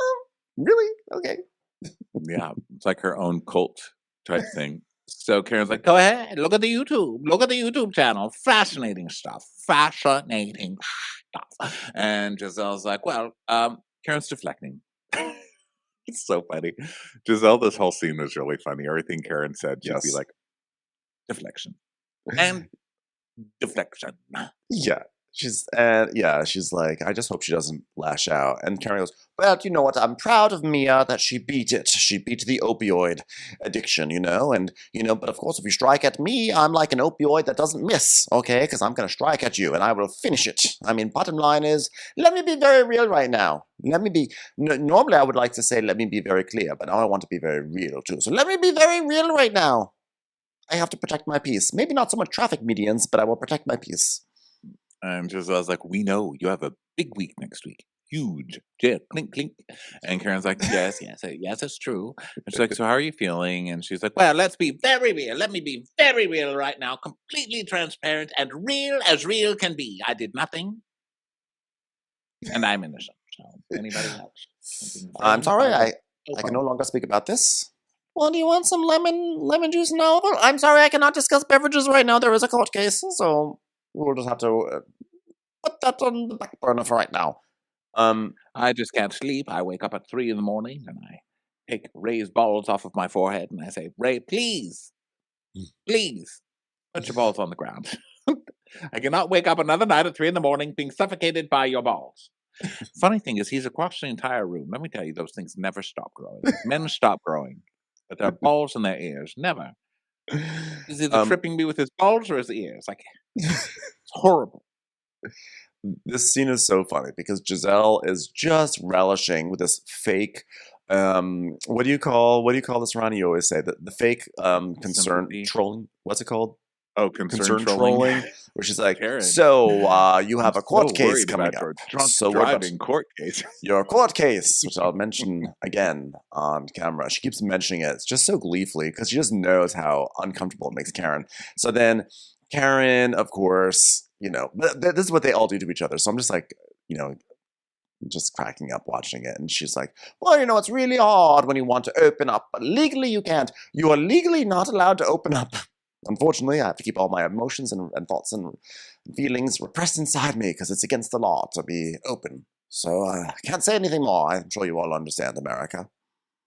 oh, really? Okay. yeah, it's like her own cult type thing. So Karen's like, go ahead, look at the YouTube, look at the YouTube channel. Fascinating stuff. Fascinating stuff. And Giselle's like, well, Karen's deflecting. It's so funny. Giselle, this whole scene was really funny. Everything Karen said, she'd be Yes. like, deflection. And deflection. Yeah. She's like, I just hope she doesn't lash out. And Karen goes, well, you know what? I'm proud of Mia that she beat it. She beat the opioid addiction, and but of course, if you strike at me, I'm like an opioid that doesn't miss, okay? Because I'm going to strike at you and I will finish it. I mean, bottom line is, let me be very real right now. Normally I would like to say, let me be very clear, but now I want to be very real too. So let me be very real right now. I have to protect my peace. Maybe not so much traffic medians, but I will protect my peace. And Giselle's like, we know you have a big week next week. Huge. Yeah, clink, clink. And Karen's like, yes, it's true. And she's like, so how are you feeling? And she's like, well, let's be very real. Let me be very real right now. Completely transparent and real as real can be. I did nothing. And I'm innocent. So anybody else? I'm sorry, I can no longer speak about this. Well, do you want some lemon juice and olive oil? I'm sorry, I cannot discuss beverages right now. There is a court case, so we'll just have to put that on the back burner for right now. I just can't sleep. I wake up at 3 a.m. and I take Ray's balls off of my forehead and I say, Ray, please, put your balls on the ground. I cannot wake up another night at 3 a.m. being suffocated by your balls. Funny thing is, he's across the entire room. Let me tell you, those things never stop growing. Men stop growing, but their balls and their ears never. He's either tripping me with his balls or his ears. Like, it's horrible. This scene is so funny because Giselle is just relishing with this fake. What do you call this, Ronnie? You always say the fake concern Sympathy. trolling. What's it called? Oh, concern trolling. Where she's like, Karen, so you have a court so case worried coming about up. your drunk So what about driving court case? your court case, which I'll mention again on camera. She keeps mentioning it. It's just so gleefully because she just knows how uncomfortable it makes Karen. So then Karen, of course, but this is what they all do to each other. So I'm just like, just cracking up watching it. And she's like, well, it's really hard when you want to open up, but legally you can't. You are legally not allowed to open up. Unfortunately, I have to keep all my emotions and thoughts and feelings repressed inside me because it's against the law to be open. So I can't say anything more. I'm sure you all understand, America.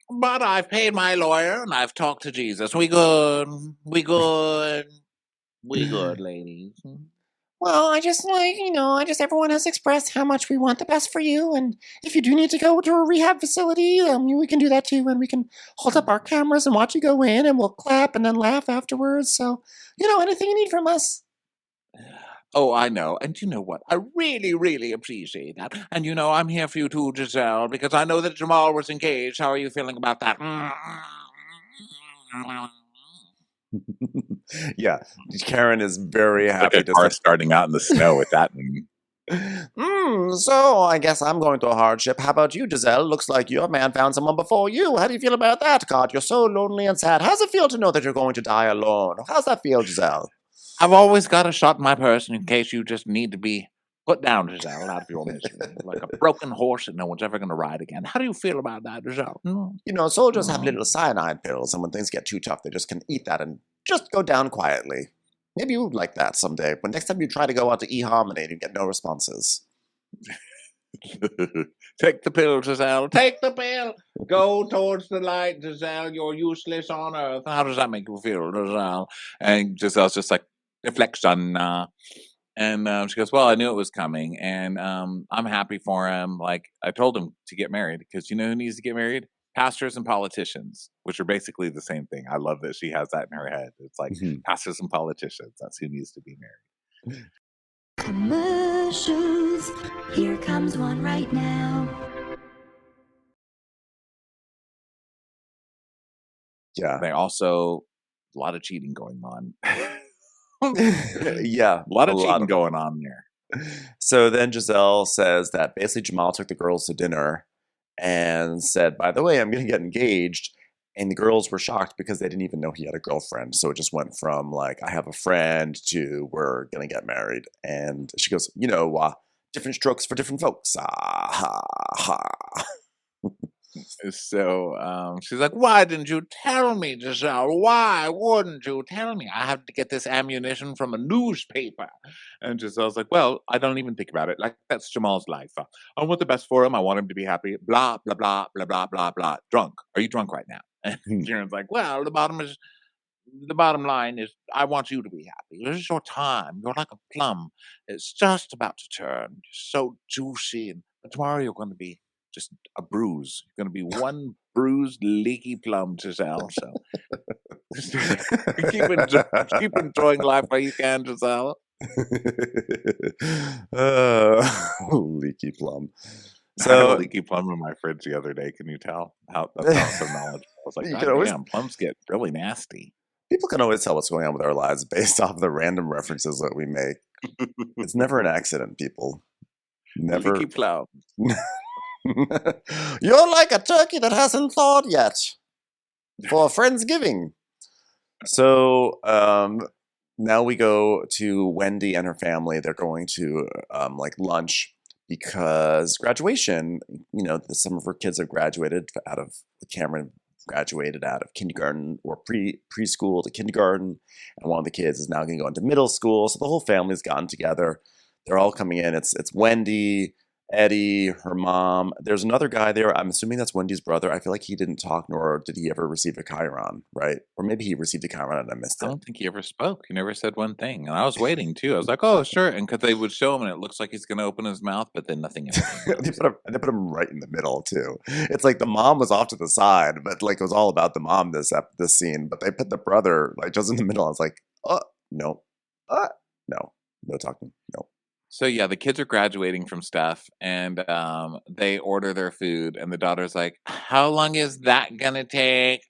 But I've paid my lawyer and I've talked to Jesus. We good, ladies. Well, everyone has expressed how much we want the best for you, and if you do need to go to a rehab facility, we can do that too, and we can hold up our cameras and watch you go in, and we'll clap and then laugh afterwards, so, anything you need from us. Oh, I know. And you know what? I really, really appreciate that. And I'm here for you too, Giselle, because I know that Jamal was engaged. How are you feeling about that? Yeah, Karen is very happy like a car starting out in the snow with that. So I guess I'm going through a hardship. How about you, Giselle? Looks like your man found someone before you. How do you feel about that? God, you're so lonely and sad. How's it feel to know that you're going to die alone? How's that feel, Giselle? I've always got a shot in my person in case you just need to be put down, Giselle, out of your misery. Like a broken horse that no one's ever going to ride again. How do you feel about that, Giselle? You know, soldiers have little cyanide pills, and when things get too tough, they just can eat that and just go down quietly. Maybe you would like that someday. But next time you try to go out to eHarmony, you get no responses. Take the pill, Giselle. Take the pill. Go towards the light, Giselle. You're useless on earth. How does that make you feel, Giselle? And Giselle's just like, reflection. And she goes, well, I knew it was coming. And I'm happy for him. Like, I told him to get married because you know who needs to get married? Pastors and politicians, which are basically the same thing. I love that she has that in her head. It's like pastors and politicians. That's who needs to be married. Commercials. Here comes one right now. Yeah. They also, a lot of cheating going on. Yeah. A lot of cheating going on there. So then Giselle says that basically Jamal took the girls to dinner and said, by the way, I'm going to get engaged. And the girls were shocked because they didn't even know he had a girlfriend. So it just went from like, I have a friend to we're going to get married. And she goes, you know, different strokes for different folks. Ha, ha. So she's like, why didn't you tell me, Giselle? Why wouldn't you tell me? I have to get this ammunition from a newspaper. And Giselle's like, well, I don't even think about it. Like, that's Jamal's life. I want the best for him. I want him to be happy. Blah, blah, blah, blah, blah, blah, blah. Drunk. Are you drunk right now? And Jaren's like, well, the bottom line is I want you to be happy. This is your time. You're like a plum. It's just about to turn. So juicy. And tomorrow you're going to be just a bruise. You're going to be one bruised, leaky plum, Giselle. So keep enjoying life while you can, Giselle. Leaky plum. So I had a leaky plum in my fridge the other day. Can you tell how that's so knowledgeable? I was like, damn, plums get really nasty. People can always tell what's going on with our lives based off the random references that we make. It's never an accident, people. Never. Leaky plum. You're like a turkey that hasn't thawed yet for Friendsgiving. So now we go to Wendy and her family. They're going to like lunch because graduation, you know, some of her kids have graduated out of, Cameron graduated out of kindergarten or preschool to kindergarten, and one of the kids is now going to go into middle school. So the whole family's gotten together. They're all coming in. It's Wendy, Eddie, her mom. There's another guy there. I'm assuming that's Wendy's brother. I feel like he didn't talk, nor did he ever receive a chyron, right? Or maybe he received a chyron and I missed it. I don't think he ever spoke. He never said one thing. And I was waiting too. I was like, oh, sure. And because they would show him and it looks like he's going to open his mouth, but then nothing else. They put him right in the middle too. It's like the mom was off to the side, but like it was all about the mom this scene. But they put the brother like just in the middle. I was like, no, no talking, no. So yeah, the kids are graduating from stuff, and they order their food, and the daughter's like, "How long is that gonna take?"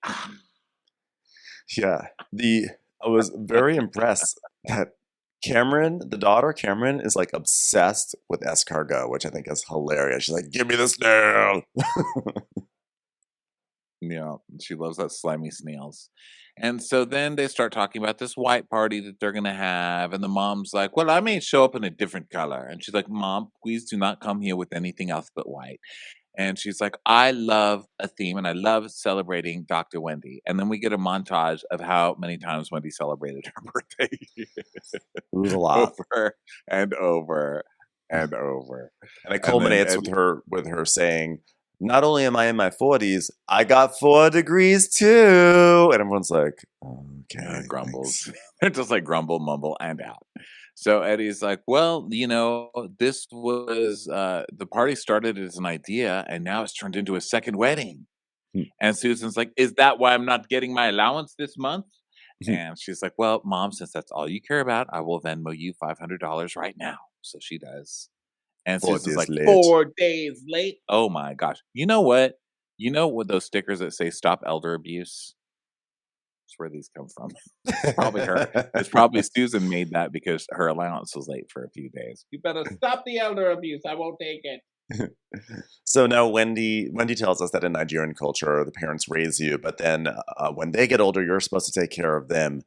Yeah, I was very impressed that Cameron, the daughter Cameron, is like obsessed with escargot, which I think is hilarious. She's like, "Give me the snail." Yeah, she loves that slimy snails. And so then they start talking about this white party that they're going to have. And the mom's like, well, I may show up in a different color. And she's like, Mom, please do not come here with anything else but white. And she's like, I love a theme and I love celebrating Dr. Wendy. And then we get a montage of how many times Wendy celebrated her birthday. It was a lot. Over and over and over. And it culminates with her saying, not only am I in my 40s, I got 4 degrees too. And everyone's like, okay. Grumbles. They're just like grumble, mumble, and out. So Eddie's like, well, you know, this was, the party started as an idea and now it's turned into a second wedding. And Susan's like, is that why I'm not getting my allowance this month? And she's like, well, Mom, since that's all you care about, I will Venmo you $500 right now. So she does. And Susan's like, 4 days late. Oh my gosh. You know what? You know what those stickers that say stop elder abuse? That's where these come from. It's probably her. It's probably Susan made that because her allowance was late for a few days. You better stop the elder abuse. I won't take it. So now Wendy tells us that in Nigerian culture, the parents raise you, but then when they get older, you're supposed to take care of them.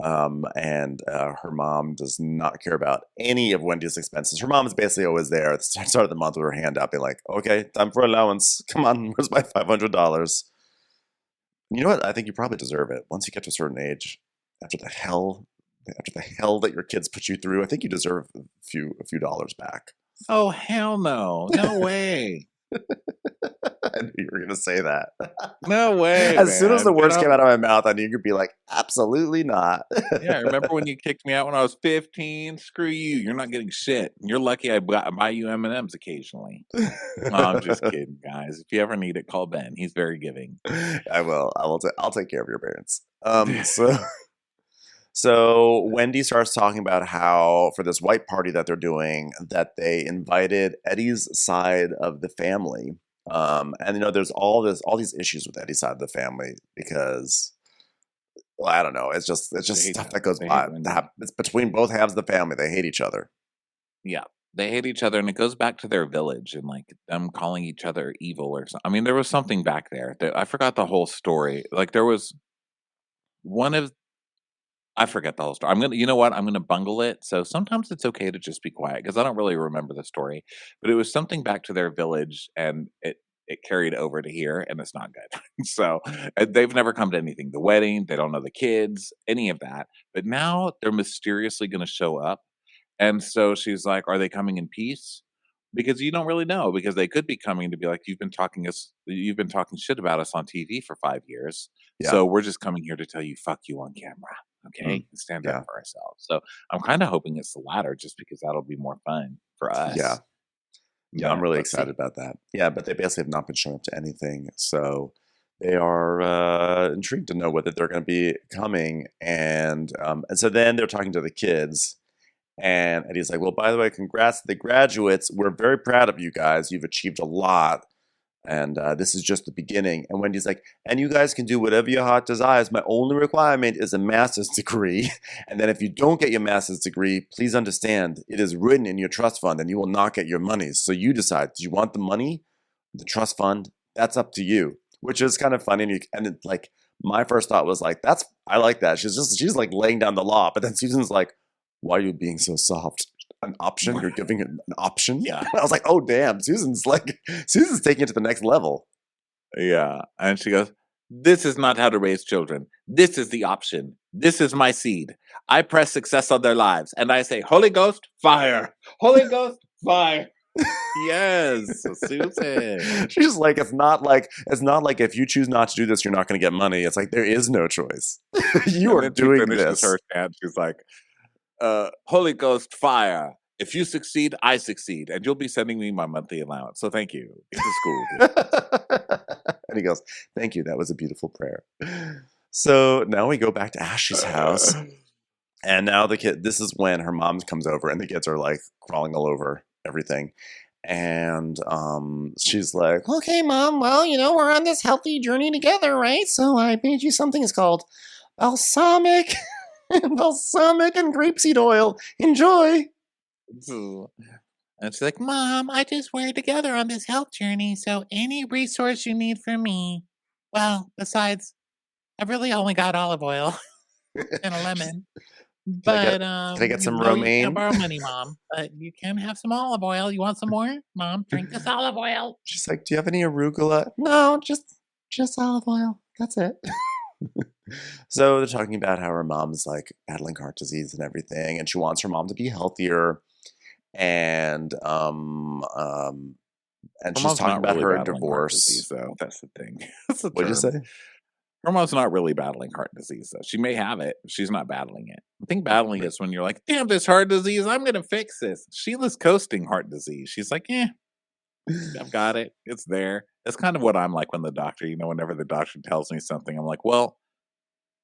And her mom does not care about any of Wendy's expenses. Her mom is basically always there at the start of the month with her hand out, being like, okay, time for allowance. Come on, where's my $500? You know what? I think you probably deserve it. Once you get to a certain age, after the hell that your kids put you through, I think you deserve a few dollars back. Oh, hell no. No way. I knew you were going to say that. No way, As soon as the man. words came out of my mouth, I knew you could be like, absolutely not. Yeah, remember when you kicked me out when I was 15? Screw you. You're not getting shit. You're lucky I buy you M&Ms occasionally. No, I'm just kidding, guys. If you ever need it, call Ben. He's very giving. I will. I'll take care of your parents. So Wendy starts talking about how for this white party that they're doing, that they invited Eddie's side of the family. And there's all these issues with Eddie's side of the family because, well, I don't know. It's just stuff that goes by. It's between both halves of the family. They hate each other. Yeah, they hate each other, and it goes back to their village and like them calling each other evil or something. I mean, there was something back there. I forgot the whole story. Like there was I forget the whole story. You know what? I'm gonna bungle it. So sometimes it's okay to just be quiet because I don't really remember the story. But it was something back to their village, and it carried over to here, and it's not good. So they've never come to anything. The wedding, they don't know the kids, any of that. But now they're mysteriously going to show up, and so she's like, "Are they coming in peace?" Because you don't really know, because they could be coming to be like, you've been talking shit about us on TV for 5 years. Yeah. So we're just coming here to tell you, fuck you on camera. Okay. Stand up for ourselves. So I'm kind of hoping it's the latter just because that'll be more fun for us. Yeah. Yeah, But I'm really let's see. excited about that. Yeah, but they basically have not been showing up to anything. So they are intrigued to know whether they're going to be coming. And so then they're talking to the kids. And Eddie's like, well, by the way, congrats to the graduates. We're very proud of you guys. You've achieved a lot. And this is just the beginning. And Wendy's like, and you guys can do whatever your heart desires. My only requirement is a master's degree. And then if you don't get your master's degree, please understand it is written in your trust fund and you will not get your money. So you decide, do you want the money, the trust fund? That's up to you, which is kind of funny. And it's like, my first thought was like, I like that. She's like laying down the law. But then Susan's like, why are you being so soft? An option? You're giving it an option? Yeah. I was like, oh, damn. Susan's taking it to the next level. Yeah. And she goes, this is not how to raise children. This is the option. This is my seed. I press success on their lives. And I say, Holy Ghost, fire. Holy Ghost, fire. Yes, Susan. She's like, it's not like if you choose not to do this, you're not going to get money. It's like, there is no choice. You are doing this. Her and she's like, Holy Ghost, fire. If you succeed, I succeed. And you'll be sending me my monthly allowance. So thank you. Get to school. And he goes, thank you. That was a beautiful prayer. So now we go back to Ashley's house. And now this is when her mom comes over and the kids are like crawling all over everything. And she's like, Okay, Mom, well, we're on this healthy journey together, right? So I made you something that's called balsamic and grapeseed oil. Enjoy. And she's like, Mom, I just we're together on this health journey, so any resource you need from me. Well, besides, I've really only got olive oil and a lemon. But can I get some romaine? You can't borrow money, Mom, but you can have some olive oil. You want some more? Mom, drink this olive oil. She's like, do you have any arugula? No, just olive oil. That's it. So they're talking about how her mom's like battling heart disease and everything, and she wants her mom to be healthier. And she's talking about really her divorce. Disease, though. That's the thing. What did you say? Her mom's not really battling heart disease, though. She may have it. She's not battling it. I think battling is when you're like, damn, this heart disease, I'm going to fix this. Sheila's coasting heart disease. She's like, I've got it. It's there. That's kind of what I'm like when the doctor, whenever the doctor tells me something, I'm like, well,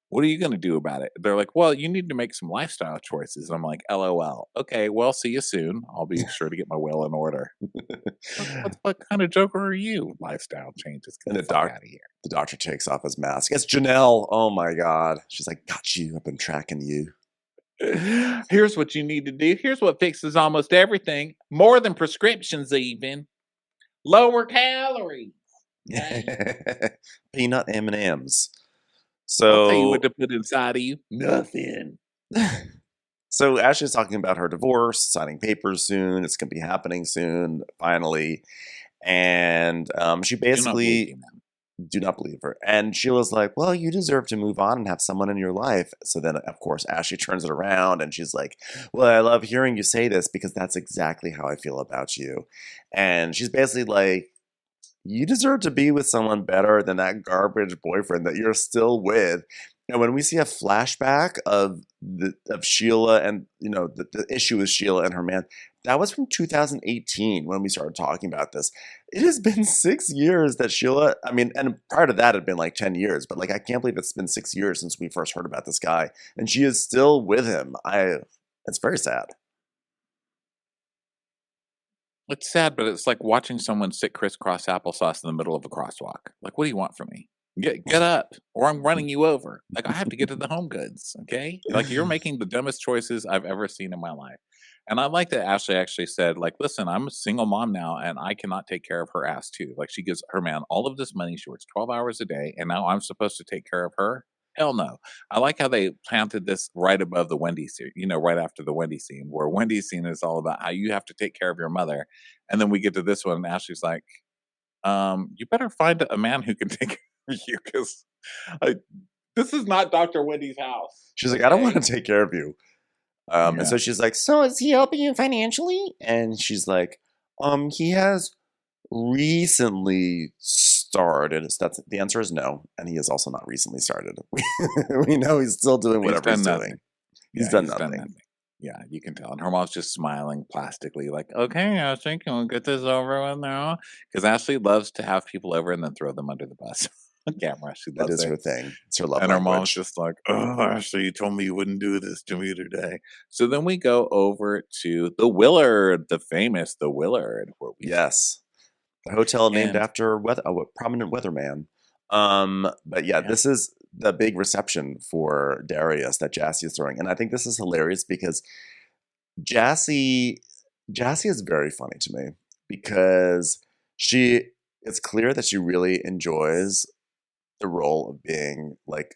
What are you going to do about it? They're like, well, you need to make some lifestyle choices. I'm like, LOL. Okay, well, see you soon. I'll be sure to get my will in order. What kind of joker are you? Lifestyle changes. Get And the fuck out of here. the doctor takes off his mask. It's Janelle. Oh my God. She's like, got you. I've been tracking you. Here's what you need to do. Here's what fixes almost everything. More than prescriptions, even. Lower calories. Okay? Peanut M&Ms. I'll tell you what So, to put inside of you. Nothing. so Ashley's talking about her divorce, signing papers soon. It's going to be happening soon, finally. And she Do not believe basically you, man. do not believe her. And Sheila's like, well, you deserve to move on and have someone in your life. So then, of course, Ashley turns it around and she's like, well, I love hearing you say this because that's exactly how I feel about you. And she's basically like, you deserve to be with someone better than that garbage boyfriend that you're still with. And when we see a flashback of Sheila and, the issue with Sheila and her man, that was from 2018 when we started talking about this. It has been 6 years that Sheila, and prior to that it had been like 10 years, but like, I can't believe it's been 6 years since we first heard about this guy and she is still with him. It's very sad. It's sad, but it's like watching someone sit crisscross applesauce in the middle of a crosswalk. Like, what do you want from me? Get up, or I'm running you over. Like, I have to get to the home goods, okay? Like, you're making the dumbest choices I've ever seen in my life. And I like that Ashley actually said, like, listen, I'm a single mom now, and I cannot take care of her ass too. Like, she gives her man all of this money. She works 12 hours a day, and now I'm supposed to take care of her? Hell no. I like how they planted this right above the Wendy scene, right after the Wendy scene, where Wendy's scene is all about how you have to take care of your mother. And then we get to this one, and Ashley's like, you better find a man who can take care of you because this is not Dr. Wendy's house. She's like, I don't want to take care of you. And Yeah. so she's like, So is he helping you financially? and she's like, he has recently started. The answer is no, and he has also not recently started. We know he's still doing whatever he's done doing. nothing. He's Yeah, done nothing. Yeah, you can tell. And her mom's just smiling plastically, like, okay, Ashley, can we get this over with now? Because Ashley loves to have people over and then throw them under the bus on camera. She That loves is it. her thing. It's her love And her mom's language. just like, oh, Ashley, you told me you wouldn't do this to me today. So then we go over to the Willard, the famous The Willard, where we Yes, the hotel named And- after a prominent weatherman. But yeah, this is the big reception for Darius that Jassy is throwing, and I think this is hilarious because Jassy is very funny to me because it's clear that she really enjoys the role of being like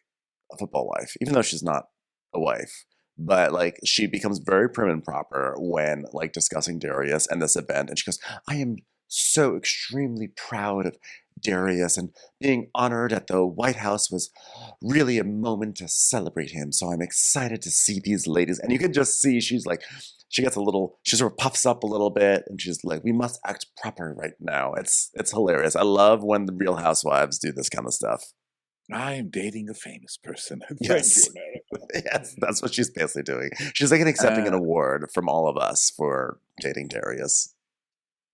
a football wife, even though she's not a wife. But like, she becomes very prim and proper when like discussing Darius and this event, and she goes, I am so extremely proud of Darius, and being honored at the White House was really a moment to celebrate him. So I'm excited to see these ladies. And you can just see she sort of puffs up a little bit, and she's like, we must act proper right now. It's hilarious. I love when the Real Housewives do this kind of stuff. I am dating a famous person. Yes. Thank you, Yes, that's what she's basically doing. She's like accepting an award from all of us for dating Darius.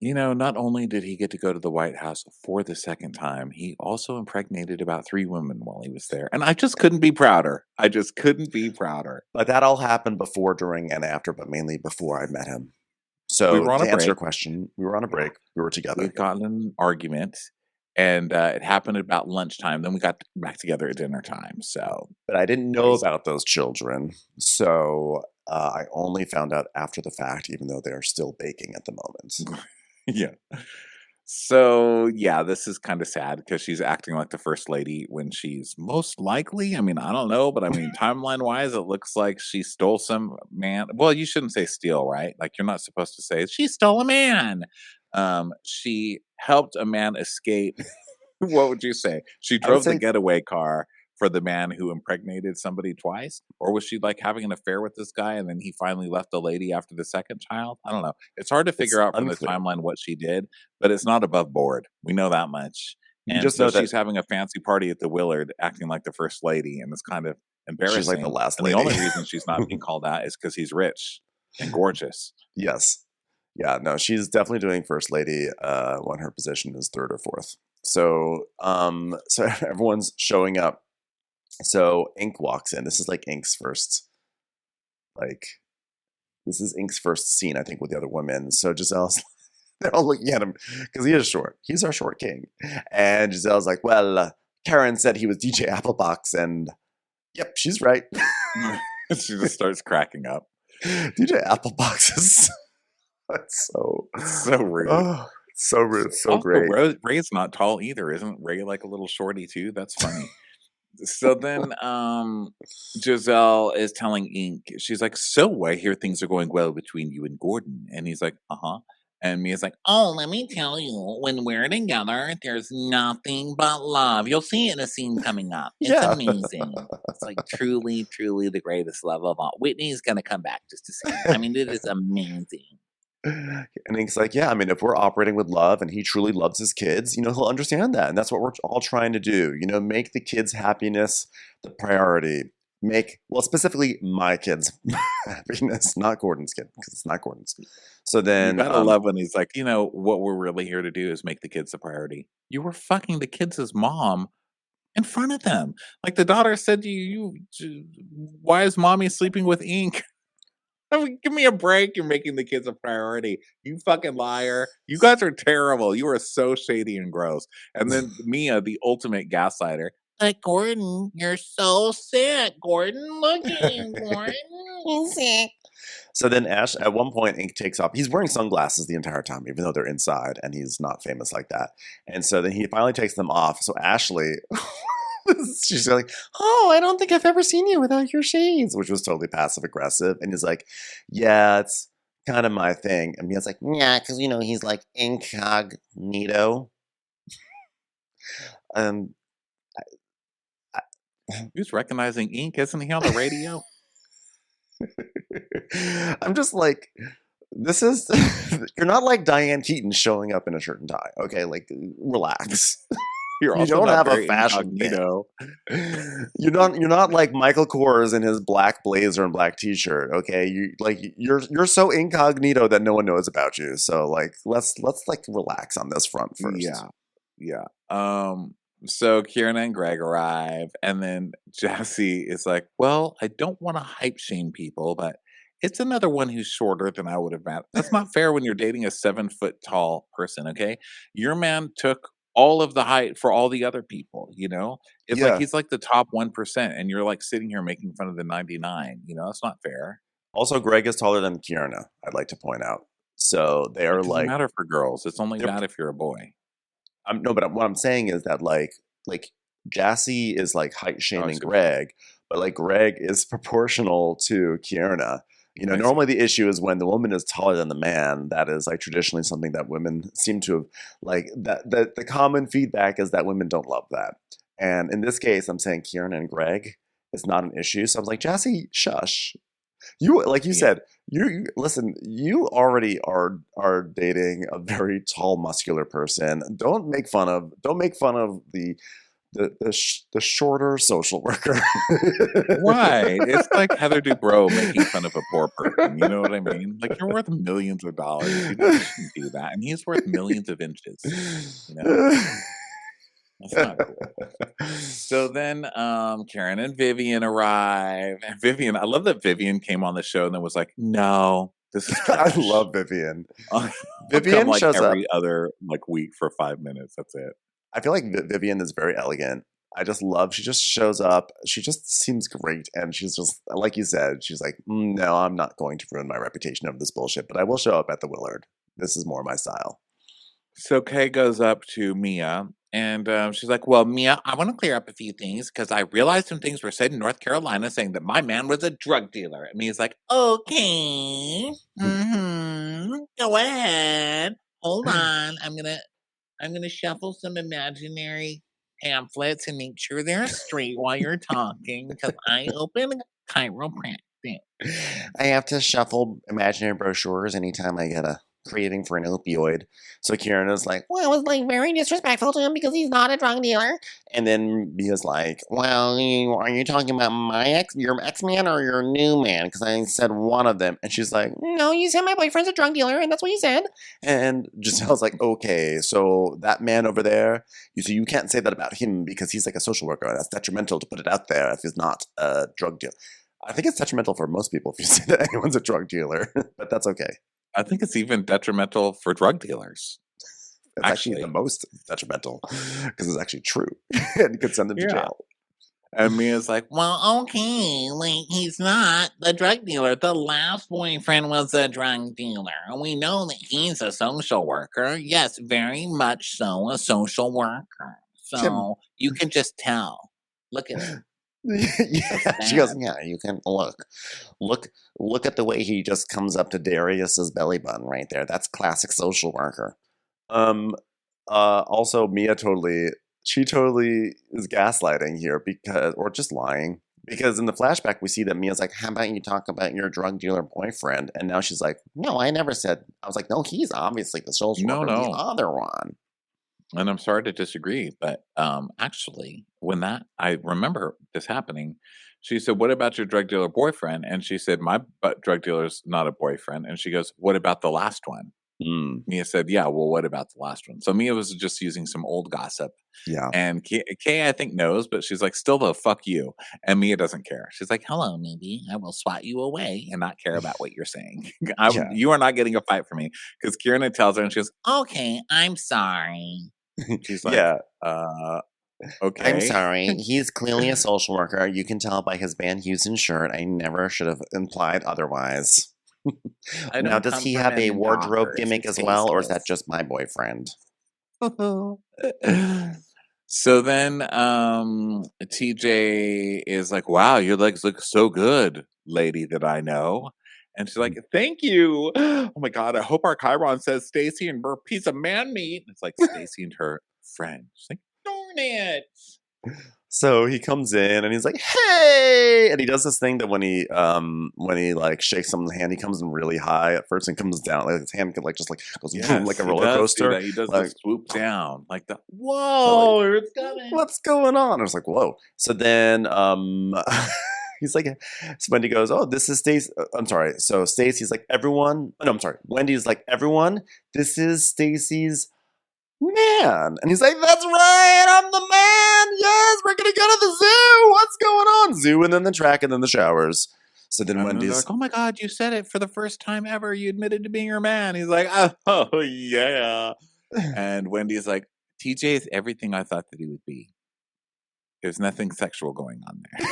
Not only did he get to go to the White House for the second time, he also impregnated about 3 women while he was there. And I just couldn't be prouder. But that all happened before, during, and after, but mainly before I met him. So We were on to a answer your break. question, we were on a break. We were together. We'd gotten an argument, and it happened at about lunchtime. Then we got back together at dinner time. So, But I didn't know about those children. So I only found out after the fact, even though they are still baking at the moment. yeah. So, yeah, this is kind of sad because she's acting like the first lady when she's most likely, I don't know, but timeline wise, it looks like she stole some man. Well, you shouldn't say steal, right? Like, you're not supposed to say she stole a man. She helped a man escape. What would you say? She I would drove the say- getaway car for the man who impregnated somebody twice? Or was she like having an affair with this guy and then he finally left the lady after the second child? I don't know. It's hard to figure out from unclear. the timeline what she did, but it's not above board. We know that much. You And just so know that she's having a fancy party at the Willard acting like the first lady, and it's kind of embarrassing. she's like the last and lady. the only reason she's not being called out is because he's rich and gorgeous. Yes. Yeah, no, she's definitely doing first lady when her position is third or fourth. So so everyone's showing up So Ink walks in. This is like this is Ink's first scene, I think, with the other women. So Giselle's, they're all looking at him because he is short. He's our short king. And Giselle's like, well, Karen said he was DJ Applebox. And yep, she's right. She just starts cracking up. DJ Applebox is so rude. Oh, so rude. So Also, great. Ray's not tall either. Isn't Ray like a little shorty too? That's funny. So then Giselle is telling Ink, she's like, so I hear things are going well between you and Gordon. And he's like, uh-huh. And Mia's like, oh, let me tell you, when we're together, there's nothing but love. You'll see it in a scene coming up. It's Yeah. amazing. It's like truly, truly the greatest love of all. Whitney's going to come back just to see it. I mean, it is amazing. And Ink's like, yeah, I mean, if we're operating with love and he truly loves his kids, he'll understand that. And that's what we're all trying to do. Make the kids' happiness the priority. Specifically my kids' happiness, not Gordon's kid, because it's not Gordon's. So then, you gotta love when he's like, what we're really here to do is make the kids the priority. You were fucking the kids' mom in front of them. Like the daughter said to you, why is mommy sleeping with Ink? I mean, give me a break. You're making the kids a priority. You fucking liar. You guys are terrible. You are so shady and gross. And then Mia, the ultimate gaslighter. Like, Gordon, you're so sick. Gordon, look at you, Gordon. He's sick. So then Ash, at one point, Ink takes off. He's wearing sunglasses the entire time, even though they're inside, and he's not famous like that. And so then he finally takes them off. So Ashley, she's like, oh, I don't think I've ever seen you without your shades, which was totally passive aggressive. And he's like, yeah, it's kind of my thing. And Mia's like, yeah, because, he's like incognito. Who's recognizing Ink? Isn't he on the radio? I'm just like, this is, you're not like Diane Keaton showing up in a shirt and tie. Okay, like, relax. You don't have a fashion video. You're not like Michael Kors in his black blazer and black t-shirt. Okay, you're so incognito that no one knows about you. So like, let's like relax on this front first. Yeah. So Kieran and Greg arrive, and then Jassy is like, well, I don't want to hype shame people, but it's another one who's shorter than I would have met. That's not fair when you're dating a 7 foot tall person, okay? Your man took all of the height for all the other people, It's like he's like the top 1%, and you're like sitting here making fun of the 99, That's not fair. Also, Greg is taller than Kierna, I'd like to point out. So they are it doesn't matter for girls. It's only bad if you're a boy. No, but what I'm saying is that like Jassy is like height shaming Greg, but like Greg is proportional to Kierna. Normally the issue is when the woman is taller than the man. That is like traditionally something that women seem to have like that. The common feedback is that women don't love that. And in this case, I'm saying Kierna and Greg is not an issue. So I was like, Jassy, shush. You said, you listen, you already are dating a very tall, muscular person. Don't make fun of the shorter social worker. Right. It's like Heather Dubrow making fun of a poor person. You know what I mean? Like, you're worth millions of dollars. You shouldn't do that. And he's worth millions of inches. That's not cool. So then Karen and Vivian arrive. And Vivian, I love that Vivian came on the show and then was like, no, this is trash. I love Vivian. Vivian like shows every other like week for 5 minutes. That's it. I feel like Vivian is very elegant. I just love, she just shows up. She just seems great. And she's just, like you said, she's like, no, I'm not going to ruin my reputation over this bullshit, but I will show up at the Willard. This is more my style. So Kay goes up to Mia and she's like, well, Mia, I want to clear up a few things because I realized some things were said in North Carolina saying that my man was a drug dealer. And Mia's like, okay, go ahead. Hold on. I'm gonna shuffle some imaginary pamphlets and make sure they're straight while you're talking because I open chiropractic. I have to shuffle imaginary brochures anytime I get a craving for an opioid. So Kieran is like, Well, it was like very disrespectful to him because he's not a drug dealer. and then Mia's like, well, are you talking about your ex-man or your new man? Because I said one of them. And she's like, No, you said my boyfriend's a drug dealer, and that's what you said. and Giselle's like, okay, so that man over there, you can't say that about him because he's like a social worker. That's detrimental to put it out there if he's not a drug dealer. I think it's detrimental for most people if you say that anyone's a drug dealer, but that's okay. I think it's even detrimental for drug dealers. It's actually the most detrimental because it's actually true and you could send them to jail. And Mia's like, Well, okay, like he's not the drug dealer. The last boyfriend was a drug dealer. We know that he's a social worker. Yes, very much so, a social worker. So you can just tell. Look at him. Yeah, she goes, yeah, you can look at the way he just comes up to Darius's belly button right there. That's classic social worker. Also Mia totally is gaslighting here or just lying, because in the flashback we see that Mia's like, how about you talk about your drug dealer boyfriend? And now she's like, no, I never said. I was like, no, he's obviously the social worker, the other one. and I'm sorry to disagree, but actually, I remember this happening. She said, "What about your drug dealer boyfriend?" And she said, "My drug dealer's not a boyfriend." And she goes, "What about the last one?" Mia said, "Yeah, well, what about the last one?" So Mia was just using some old gossip. Yeah. And Kay, I think, knows, but she's like, still though, fuck you. And Mia doesn't care. She's like, Hello, maybe I will swat you away. and not care about what you're saying. Yeah. You are not getting a fight for me. Because Kieran tells her, and she goes, Okay, I'm sorry. she's like, Yeah. okay. I'm sorry. He's clearly a social worker. You can tell by his Van Heusen shirt. I never should have implied otherwise. Now, does he have a wardrobe gimmick as well, or is that just my boyfriend? So then TJ is like, wow, your legs look so good, lady that I know. And she's like, thank you. Oh my God, I hope our Chiron says Stacy and her piece of man meat. It's like Stacy and her friend. She's like, darn it. So he comes in and he's like, "Hey!" And he does this thing that when he like shakes someone's hand, he comes in really high at first and comes down. Like his hand could like just like goes boom, like a roller coaster. He does like, the swoop down, like the whoa, like, it's coming. What's going on? I was like, whoa. So then he's like, so Wendy goes, oh, this is Stacy. I'm sorry. So Stacy's like, everyone. No, I'm sorry. Wendy's like, everyone. This is Stacy's man. And he's like, that's right, I'm the man. Yes, we're gonna go to the zoo. What's going on? Zoo, and then the track, and then the showers. So then And Wendy's like, oh my God, you said it for the first time ever. You admitted to being your man. He's like, oh yeah. And Wendy's like, TJ is everything I thought that he would be. There's nothing sexual going on there.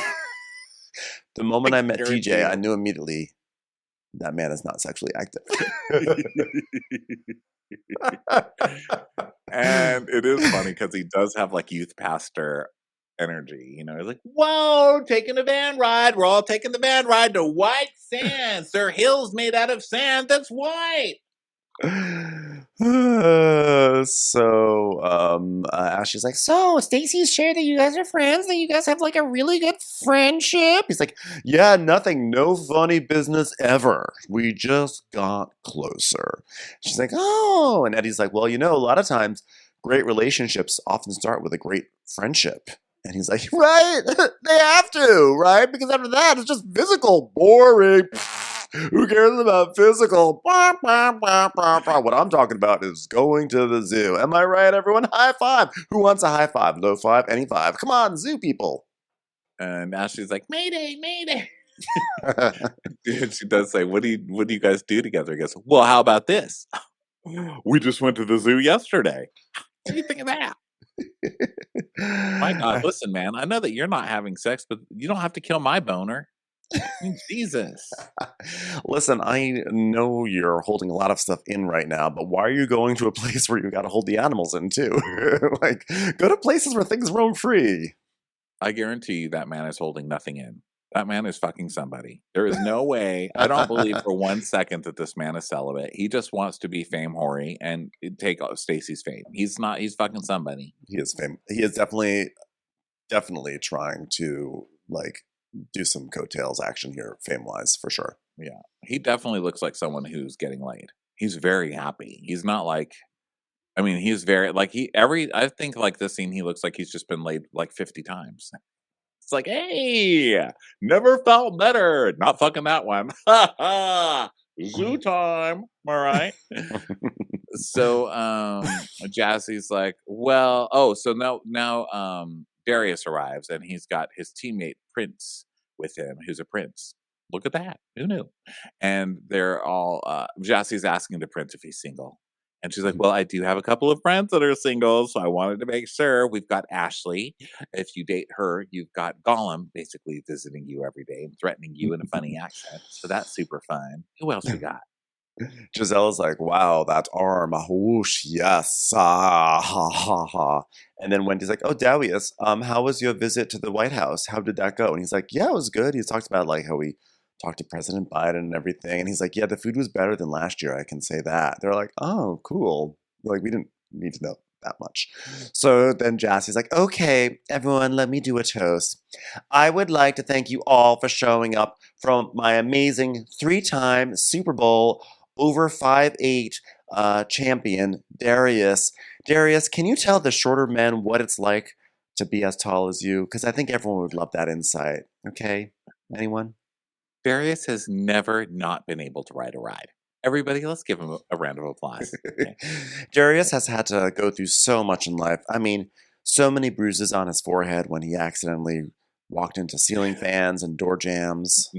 the moment I met guarantee TJ, you. I knew immediately that man is not sexually active. And it is funny because he does have like youth pastor energy. You know, he's like, whoa, taking a van ride. We're all taking the van ride to white sands. There are hills made out of sand that's white. Ashley's like, So, Stacy's shared that you guys are friends, that you guys have like a really good friendship. he's like, yeah, nothing, no funny business ever. We just got closer. She's like, oh, and Eddie's like, well, you know, a lot of times great relationships often start with a great friendship. And he's like, right, they have to, right? Because after that, it's just physical, boring. Who cares about physical? What I'm talking about is going to the zoo. Am I right, everyone? High five. Who wants a high five? Low five? Any five? Come on, zoo people. And Ashley's like, Mayday, mayday. she does say, what do you guys do together? He goes, well, how about this? We just went to the zoo yesterday. What do you think of that? My God, listen, man, I know that you're not having sex, but you don't have to kill my boner. I mean, Jesus. Listen, I know you're holding a lot of stuff in right now, but why are you going to a place where you got to hold the animals in too? Like, go to places where things roam free. I guarantee you that man is holding nothing in. That man is fucking somebody. There is no way. I don't believe for 1 second that this man is celibate. He just wants to be fame hoary and take Stacy's fame. He's not. He's fucking somebody. He is fame. He is definitely trying to like do some coattails action here, fame wise, for sure. Yeah, he definitely looks like someone who's getting laid. he's very happy. He's not like, I mean, he's very like I think like this scene he looks like he's just been laid like 50 times. It's like, hey, never felt better. Not fucking that one. Ha ha. Zoo time. All right. So Jazzy's like, well, so now Darius arrives and he's got his teammate Prince with him, who's a prince. Look at that. Who knew? And they're all Jazzy's asking the prince if he's single. And she's like, well, I do have a couple of friends that are single, so I wanted to make sure. We've got Ashley. If you date her, you've got Gollum basically visiting you every day and threatening you in a funny accent. So that's super fun. Who else we got? Giselle's like, wow, that arm, whoosh, yes, ha ha ha. And then Wendy's like, oh, Darius, how was your visit to the White House? How did that go? And he's like, yeah, it was good. He talks about like how he talked to President Biden and everything. And he's like, yeah, the food was better than last year. I can say that. They're like, oh, cool. Like, we didn't need to know that much. So then Jassy's like, okay, everyone, let me do a toast. I would like to thank you all for showing up from my amazing 3-time Super Bowl over 5'8" champion, Darius. Darius, can you tell the shorter men what it's like to be as tall as you? Because I think everyone would love that insight. Okay? Anyone? Darius has never not been able to ride a ride. Everybody, let's give him a round of applause. Okay. Darius has had to go through so much in life. I mean, so many bruises on his forehead when he accidentally walked into ceiling fans and door jams.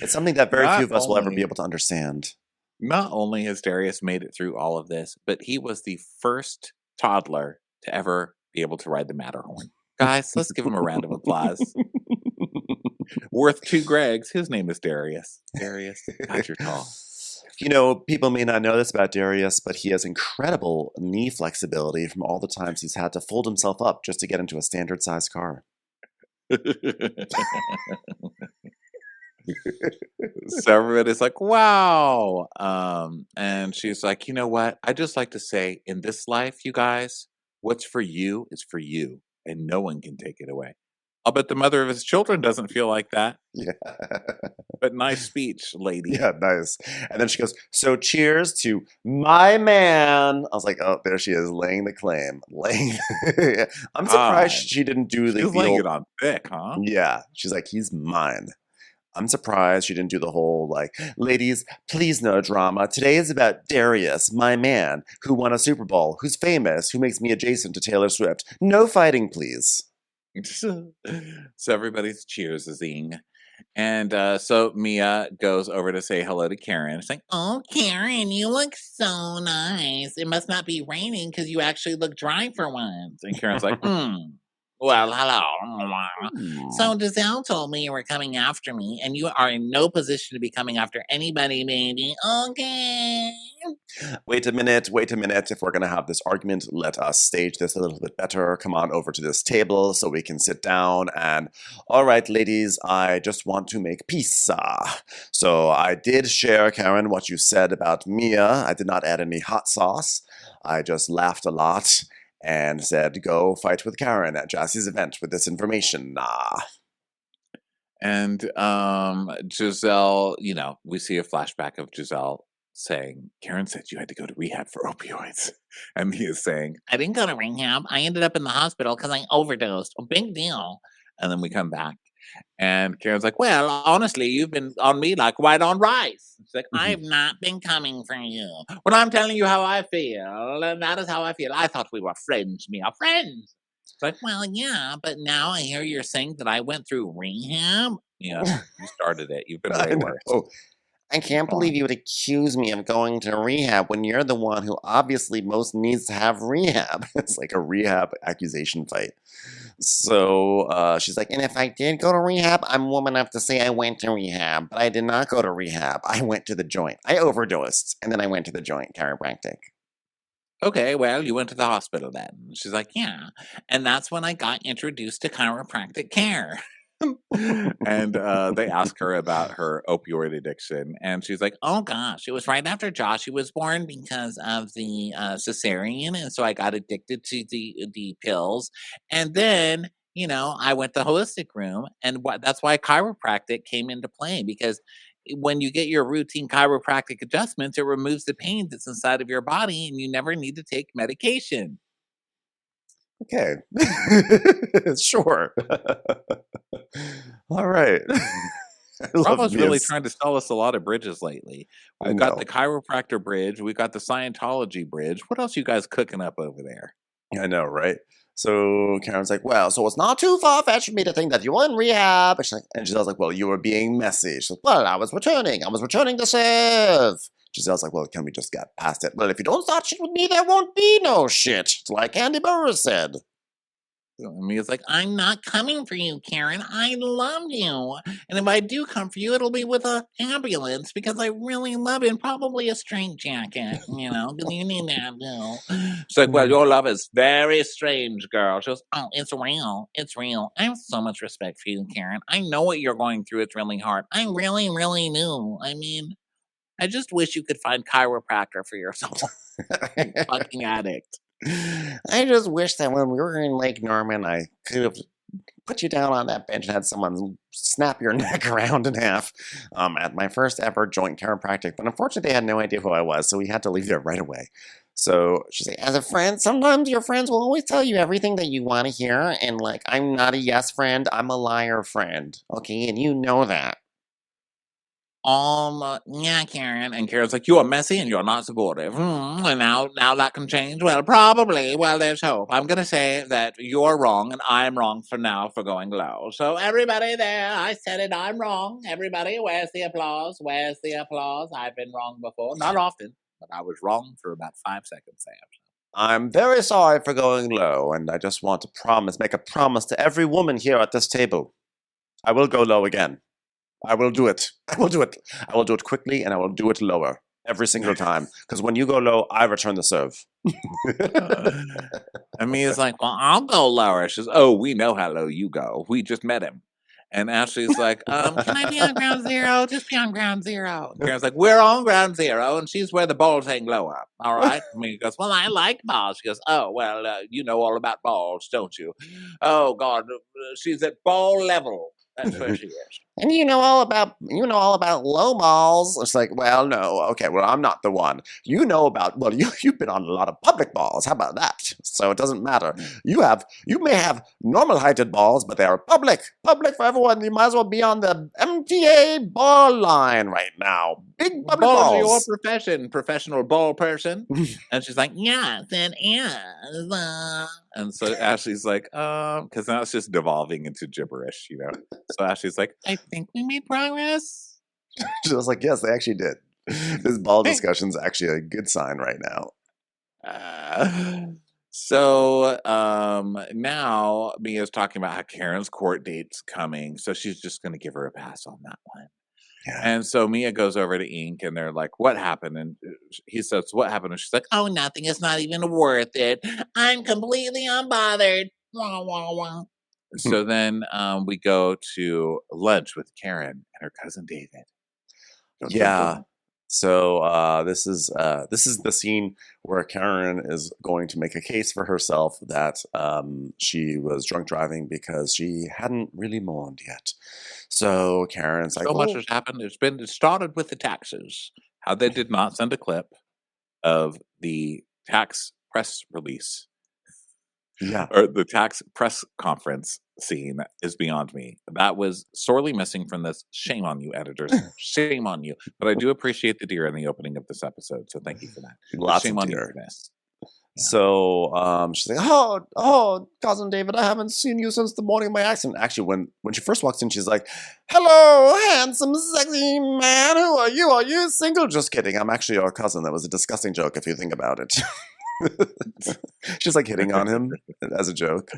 It's something that very few of us will ever be able to understand. Not only has Darius made it through all of this, but he was the first toddler to ever be able to ride the Matterhorn. Guys, let's give him a round of applause. Worth 2 Gregs. His name is Darius. Darius, God, you're tall. You know, people may not know this about Darius, but he has incredible knee flexibility from all the times he's had to fold himself up just to get into a standard size car. So everybody's like, wow. And she's like, you know what? I just like to say, in this life, you guys, what's for you is for you, and no one can take it away. I'll bet the mother of his children doesn't feel like that. Yeah. But nice speech, lady. Yeah, nice. And then she goes, so cheers to my man. I was like, oh, there she is, laying the claim. I'm surprised she didn't do the She's laying it on thick, huh? Yeah. She's like, he's mine. I'm surprised she didn't do the whole, like, ladies, please no drama. Today is about Darius, my man, who won a Super Bowl, who's famous, who makes me adjacent to Taylor Swift. No fighting, please. So everybody's cheersing. And so Mia goes over to say hello to Karen. It's like, Oh, Karen, you look so nice. It must not be raining because you actually look dry for once. and Karen's like, Well, hello. So Giselle told me you were coming after me, and you are in no position to be coming after anybody, baby. Okay. Wait a minute. If we're going to have this argument, let us stage this a little bit better. Come on over to this table so we can sit down. And all right, ladies, I just want to make peace. So I did share, Karen, what you said about Mia. I did not add any hot sauce. I just laughed a lot and said, go fight with Karen at Jassy's event with this information. And Giselle, you know, we see a flashback of Giselle saying, Karen said you had to go to rehab for opioids. And Mia's saying, I didn't go to rehab. I ended up in the hospital because I overdosed. A big deal. and then we come back. And Karen's like, well, honestly, you've been on me like white on rice. It's like, I've not been coming for you. Well, I'm telling you how I feel, and that is how I feel. I thought we were friends, Mia. Friends. It's like, well, yeah, but now I hear you're saying that I went through rehab. Yeah, you started it. You've been way worse. Oh, I can't believe you would accuse me of going to rehab when you're the one who obviously most needs to have rehab. It's like a rehab accusation fight. So she's like, and if I did go to rehab, I'm woman enough to say I went to rehab, but I did not go to rehab. I went to the joint. I overdosed, and then I went to the joint chiropractic. Okay, well, you went to the hospital then. She's like, yeah. And that's when I got introduced to chiropractic care. And they ask her about her opioid addiction. And she's like, oh gosh, it was right after Josh was born because of the cesarean. And so I got addicted to the pills. And then, you know, I went to the holistic room. And that's why chiropractic came into play, because when you get your routine chiropractic adjustments, it removes the pain that's inside of your body, and you never need to take medication. Okay. Sure. All right. I love Bravo's really Mia's. trying to sell us a lot of bridges lately. I We've got the know. chiropractor bridge. We got the Scientology bridge. What else you guys cooking up over there? I know, right? So Karen's like, well, so it's not too far-fetched for me to think that you were in rehab. And Giselle's like, well, you were being messy. She's like, well, I was returning to serve. Giselle's like, well, can we just get past it? Well, if you don't start shit with me, there won't be no shit. It's like Andy Burris said. Mia's like, I'm not coming for you, Karen. I love you. And if I do come for you, it'll be with an ambulance because I really love it. And probably a straitjacket, because you need that, too. She's like, well, your love is very strange, girl. She goes, oh, it's real. It's real. I have so much respect for you, Karen. I know what you're going through. It's really hard. I really, really do. I mean, I just wish you could find chiropractor for yourself. You fucking addict. I just wish that when we were in Lake Norman, I could have put you down on that bench and had someone snap your neck around in half at my first ever joint chiropractic. But unfortunately, they had no idea who I was, so we had to leave there right away. So she's like, as a friend, sometimes your friends will always tell you everything that you want to hear. And like, I'm not a yes friend, I'm a liar friend. Okay, and you know that. Yeah, Karen. And Karen's like, you are messy and you're not supportive. And now that can change. Well, probably. Well, there's hope. I'm gonna say that you're wrong and I'm wrong for now for going low. So everybody there, I said it. I'm wrong. Everybody, where's the applause? Where's the applause? I've been wrong before, not often, but I was wrong for about 5 seconds, Sam. I'm very sorry for going low, and I just want to make a promise to every woman here at this table. I will go low again. I will do it. I will do it. I will do it quickly, and I will do it lower every single time. Because when you go low, I return the serve. and Mia's like, well, I'll go lower. She says, oh, we know how low you go. We just met him. And Ashley's like, Can I be on ground zero? Just be on ground zero. And Karen's like, we're on ground zero, and she's where the balls hang lower. All right. Mia goes, well, I like balls. She goes, oh, well, you know all about balls, don't you? Oh God, she's at ball level. That's where she is. And you know all about low balls. It's like, well, no, okay, well, I'm not the one. You know about you've been on a lot of public balls. How about that? So it doesn't matter. You may have normal heighted balls, but they are public for everyone. You might as well be on the MTA ball line right now. Big public Balls balls. are your profession, professional ball person. And she's like, yes, it is. and so Ashley's like, because now it's just devolving into gibberish, So Ashley's like, I think we made progress. She was like, yes, they actually did. This ball discussion's actually a good sign right now. So now Mia's talking about how Karen's court date's coming, so she's just going to give her a pass on that one. Yeah. And so Mia goes over to Ink, and they're like, what happened? And he says, what happened? And she's like, oh, nothing. It's not even worth it. I'm completely unbothered. Wah, wah, wah. So then we go to lunch with Karen and her cousin David. Yeah. So this is the scene where Karen is going to make a case for herself that she was drunk driving because she hadn't really mourned yet. So Karen's like, so much has happened. It started with the taxes. How they did not send a clip of the tax press release. Yeah. Or the tax press conference scene is beyond me. That was sorely missing from this. Shame on you, editors. Shame on you. But I do appreciate the deer in the opening of this episode, so thank you for that. Lots shame of on deer. you for this. Yeah. So she's like, oh, cousin David, I haven't seen you since the morning of my accident. Actually, when she first walks in, she's like, hello, handsome, sexy man. Who are you? Are you single? Just kidding. I'm actually your cousin. That was a disgusting joke if you think about it. She's like hitting on him as a joke.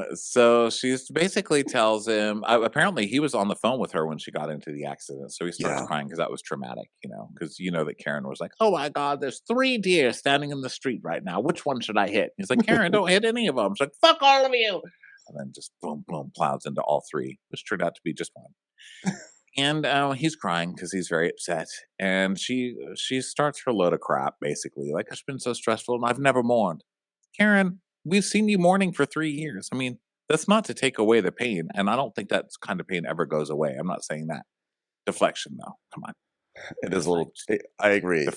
So she's basically tells him, apparently he was on the phone with her when she got into the accident, so he starts crying because that was traumatic, because that Karen was like, oh my God, there's 3 deer standing in the street right now, which one should I hit? He's like, Karen, don't hit any of them. She's like, fuck all of you, and then just boom boom plows into all 3, which turned out to be just one. And he's crying because he's very upset. And she starts her load of crap, basically. Like, it's been so stressful and I've never mourned. Karen, we've seen you mourning for 3 years. I mean, that's not to take away the pain. And I don't think that kind of pain ever goes away. I'm not saying that. deflection, though. Come on. It is a little. I agree.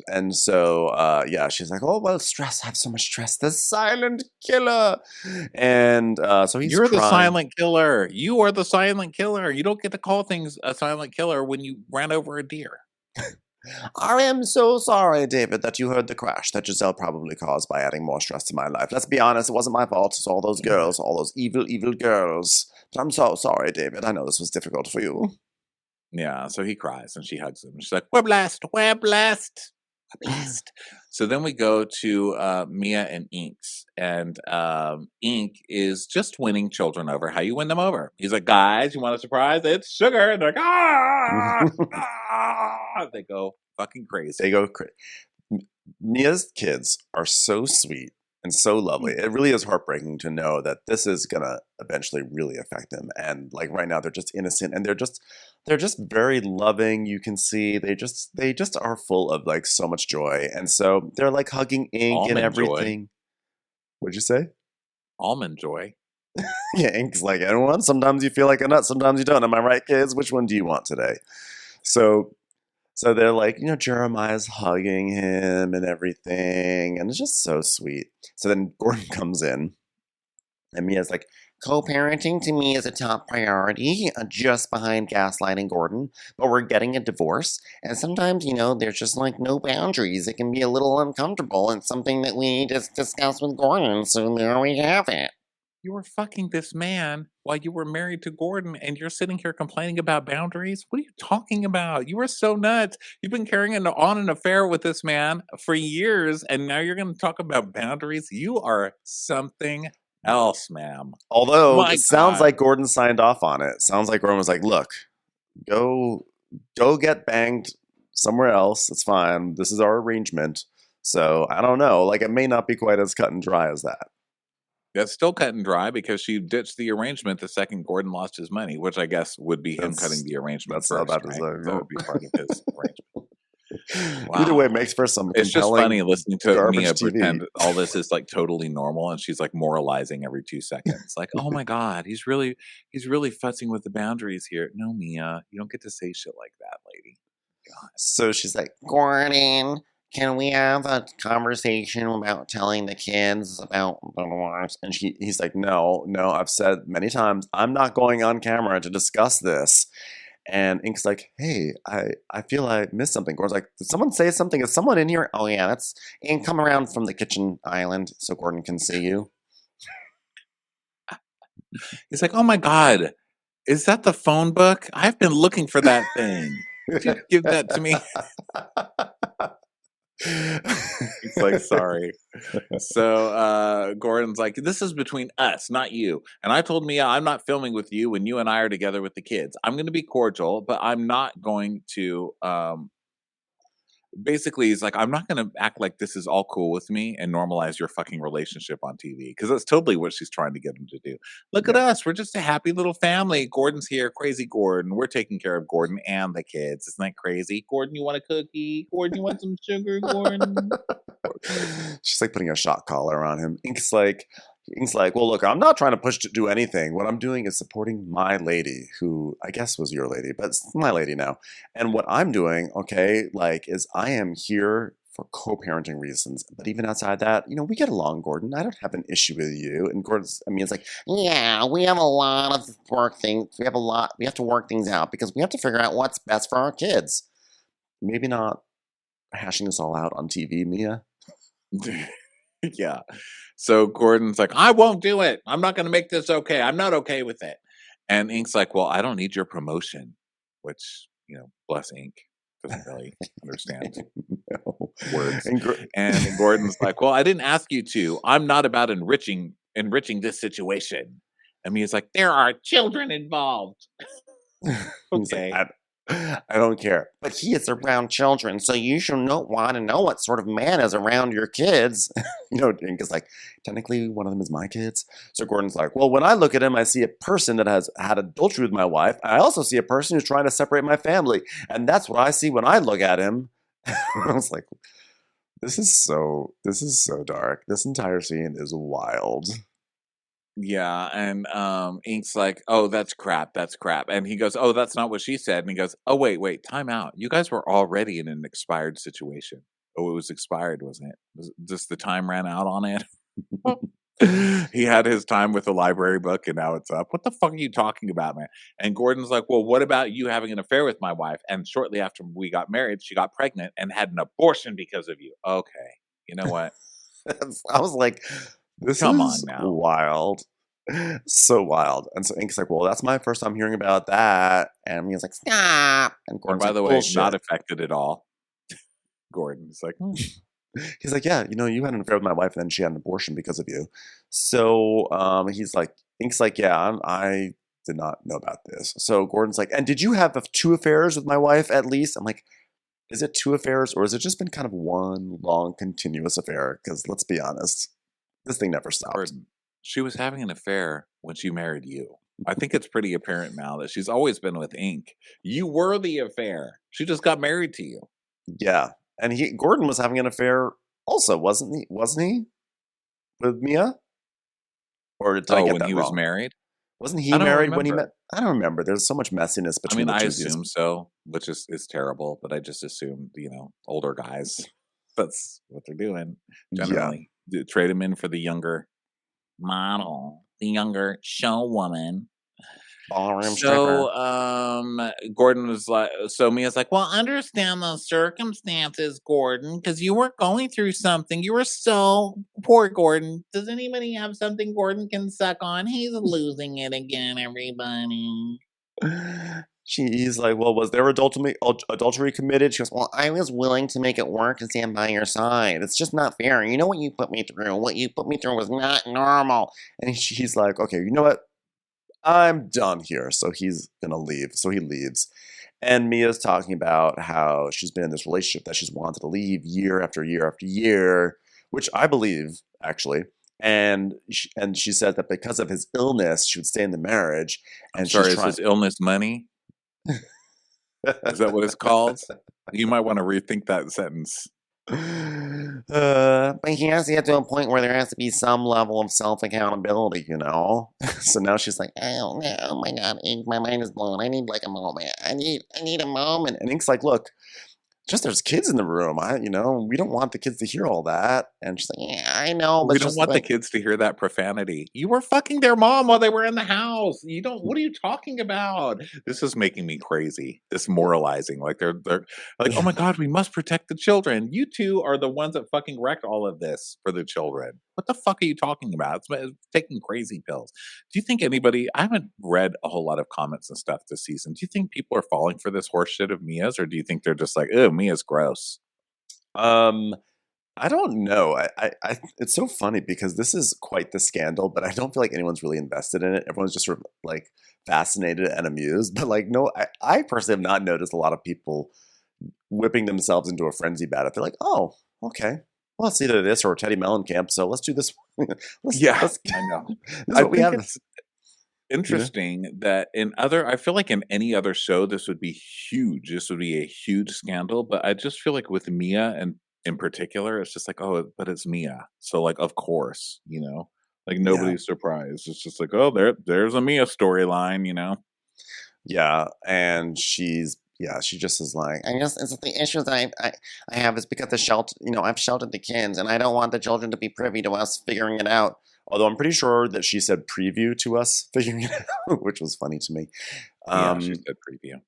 And so yeah, she's like, oh well, stress. I have so much stress. The silent killer. And so he's You're the crying. silent killer. You are the silent killer. You don't get to call things a silent killer when you ran over a deer. I am so sorry, David, that you heard the crash that Giselle probably caused by adding more stress to my life. Let's be honest, it wasn't my fault. It's all those girls, all those evil, evil girls. But I'm so sorry, David. I know this was difficult for you. Yeah, so he cries and she hugs him. She's like, we're blessed, we're blessed, we're blessed. So then we go to Mia and Inks. And Ink is just winning children over. How you win them over? He's like, guys, you want a surprise? It's sugar. And they're like, ah! They go fucking crazy. They go crazy. Mia's kids are so sweet and so lovely. It really is heartbreaking to know that this is gonna eventually really affect them. And like right now, they're just innocent and they're just very loving. You can see they just are full of like so much joy. And so they're like hugging Ink Almond and everything. joy. What'd you say? Almond joy. Yeah, Ink's like anyone. Sometimes you feel like a nut, sometimes you don't. Am I right, kids? Which one do you want today? So they're like, Jeremiah's hugging him and everything, and it's just so sweet. So then Gordon comes in, and Mia's like, co-parenting to me is a top priority, just behind gaslighting Gordon, but we're getting a divorce, and sometimes, there's just like no boundaries. It can be a little uncomfortable, and something that we need to discuss with Gordon, so there we have it. You were fucking this man while you were married to Gordon, and you're sitting here complaining about boundaries? What are you talking about? You are so nuts. You've been carrying on an affair with this man for years, and now you're going to talk about boundaries? You are something else, ma'am. Although it sounds like Gordon signed off on it. Sounds like Gordon was like, look, go get banged somewhere else. It's fine. This is our arrangement. So I don't know. Like, it may not be quite as cut and dry as that. That's still cut and dry because she ditched the arrangement the second Gordon lost his money, which I guess would be him cutting the arrangement that's first, how that right? is. That would be part of his arrangement. Wow. Either way, it makes for some It's just funny listening to Mia TV. pretend all this is like totally normal, and she's like moralizing every 2 seconds. Like, oh my God, he's really fussing with the boundaries here. No, Mia, you don't get to say shit like that, lady. God. So she's like, Gordon, can we have a conversation about telling the kids about the divorce? And he's like, no, I've said many times, I'm not going on camera to discuss this. And Ink's like, hey, I feel I missed something. Gordon's like, did someone say something? Is someone in here? Oh, yeah, that's Ink. Come around from the kitchen island so Gordon can see you. He's like, oh my God, is that the phone book? I've been looking for that thing. Could you give that to me? He's like, sorry. So Gordon's like, this is between us, not you. And I told Mia, I'm not filming with you when you and I are together with the kids. I'm going to be cordial, but I'm not going to basically, he's like, I'm not going to act like this is all cool with me and normalize your fucking relationship on TV. Because that's totally what she's trying to get him to do. Look at us. We're just a happy little family. Gordon's here. Crazy Gordon. We're taking care of Gordon and the kids. Isn't that crazy? Gordon, you want a cookie? Gordon, you want some sugar, Gordon? She's like putting a shock collar on him. Ink's like, well, look, I'm not trying to push to do anything. What I'm doing is supporting my lady, who I guess was your lady, but it's my lady now. And what I'm doing, okay, like, is I am here for co-parenting reasons. But even outside that, we get along, Gordon. I don't have an issue with you. And Gordon's, it's like, yeah, we have a lot of work things. We have to work things out because we have to figure out what's best for our kids. Maybe not hashing this all out on TV, Mia. Yeah. So Gordon's like, I won't do it. I'm not going to make this okay. I'm not okay with it. And Ink's like, well, I don't need your promotion, which, bless Ink, doesn't really understand words. And Gordon's like, well, I didn't ask you to. I'm not about enriching this situation. And Mia's like, there are children involved. Okay. Like, I don't care. But he is around children, so you should want to know what sort of man is around your kids. Ink is like, technically one of them is my kids. So Gordon's like, well, when I look at him, I see a person that has had adultery with my wife. I also see a person who's trying to separate my family. And that's what I see when I look at him. I was like, this is so dark. This entire scene is wild. Yeah, and Ink's like, "Oh, that's crap, that's crap." And he goes, "Oh, that's not what she said." And he goes, "Oh, wait, time out. You guys were already in an expired situation." Oh, it was expired, wasn't it? Was just the time ran out on it? He had his time with the library book and now it's up. What the fuck are you talking about, man? And Gordon's like, "Well, what about you having an affair with my wife? And shortly after we got married, she got pregnant and had an abortion because of you." Okay. You know what? I was like, this Come on is now. wild. So wild. And so Ink's like, well, that's my first time hearing about that. And Mia's like, stop. And And Gordon's by like, the way, not bullshit. affected at all. Gordon's like, He's like, yeah, you had an affair with my wife and then she had an abortion because of you. So he's like, Ink's like, yeah, I did not know about this. So Gordon's like, and did you have 2 affairs with my wife at least? I'm like, is it 2 affairs or has it just been kind of one long continuous affair? Because let's be honest, this thing never stopped. Gordon, she was having an affair when she married you. I think it's pretty apparent now that she's always been with Ink. You were the affair. She just got married to you. Yeah. And Gordon was having an affair also, wasn't he? Wasn't he? With Mia? Or did I Oh, get when that he was wrong? married? Wasn't I he don't married when he met? remember. I don't remember. There's so much messiness I between mean, the I two of these. assume so, which is terrible, but I just assumed, older guys. That's what they're doing Yeah. generally. Trade him in for the younger model, the younger show woman. Ballroom stripper. So, Gordon was like, so Mia's like, well, understand those circumstances, Gordon, because you were going through something. You were so poor, Gordon. Does anybody have something Gordon can suck on? He's losing it again, everybody. He's like, well, was there adultery committed? She goes, well, I was willing to make it work and stand by your side. It's just not fair. You know what you put me through? What you put me through was not normal. And he's like, okay, you know what? I'm done here. So he's going to leave. So he leaves. And Mia's talking about how she's been in this relationship that she's wanted to leave year after year after year, which I believe, actually. And she said that because of his illness, she would stay in the marriage. I'm And sorry, she's is trying. his illness money? Is that what it's called? You might want to rethink that sentence. But he has to get to a point where there has to be some level of self-accountability, So now she's like, oh no, oh my god, Ink, my mind is blown. I need like a moment. I need a moment. And Ink's like, look, just there's kids in the room. We don't want the kids to hear all that. And she's like, yeah, I know, but We don't just want the like, kids to hear that profanity. You were fucking their mom while they were in the house. You don't. What are you talking about? This is making me crazy. This moralizing, like they're like, oh my god, we must protect the children. You two are the ones that fucking wrecked all of this for the children. What the fuck are you talking about? It's taking crazy pills. Do you think anybody? I haven't read a whole lot of comments and stuff this season. Do you think people are falling for this horseshit of Mia's, or do you think they're just like, oh, Mia's gross? I don't know. It's so funny because this is quite the scandal, but I don't feel like anyone's really invested in it. Everyone's just sort of like fascinated and amused. But like, no, I personally have not noticed a lot of people whipping themselves into a frenzy about it. They're like, oh, okay. Well, it's either this or Teddy Mellencamp, so let's do this. Yeah, let's, I know. this is I what we think have. it's interesting that I feel like in any other show, this would be huge. This would be a huge scandal. But I just feel like with Mia and in particular, it's just like, oh, but it's Mia. So like, of course, like Yeah. nobody's surprised. It's just like, oh, there's a Mia storyline. Yeah, and she just is like, I guess it's the issues that I have is because the shelter, I've sheltered the kids, and I don't want the children to be privy to us figuring it out. Although I'm pretty sure that she said preview to us figuring it out, which was funny to me. Yeah, she said preview.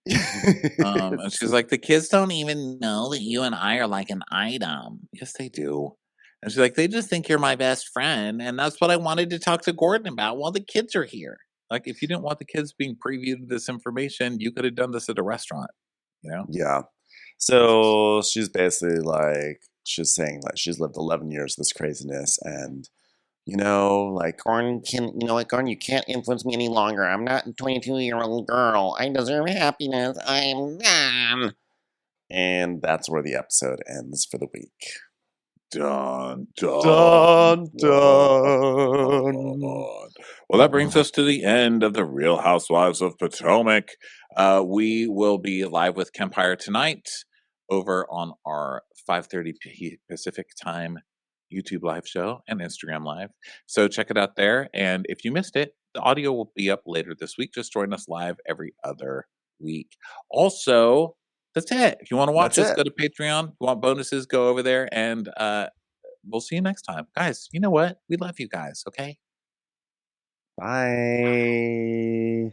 And she's like, the kids don't even know that you and I are like an item. Yes, they do. And she's like, they just think you're my best friend. And that's what I wanted to talk to Gordon about while the kids are here. Like, if you didn't want the kids being previewed to this information, you could have done this at a restaurant, Yeah. So she's basically like, she's saying that she's lived 11 years of this craziness, and like, Gordon, Gordon, you can't influence me any longer. I'm not a 22-year-old girl. I deserve happiness. I'm done. And that's where the episode ends for the week. Dun, dun, Dun, dun. dun. Well, that brings us to the end of the Real Housewives of Potomac. We will be live with Kempire tonight over on our 5:30 Pacific time YouTube live show and Instagram live. So check it out there. And if you missed it, the audio will be up later this week. Just join us live every other week. Also, that's it. If you want to watch That's us, it. go to Patreon. If you want bonuses, go over there. And we'll see you next time. Guys, you know what? We love you guys, okay? Bye.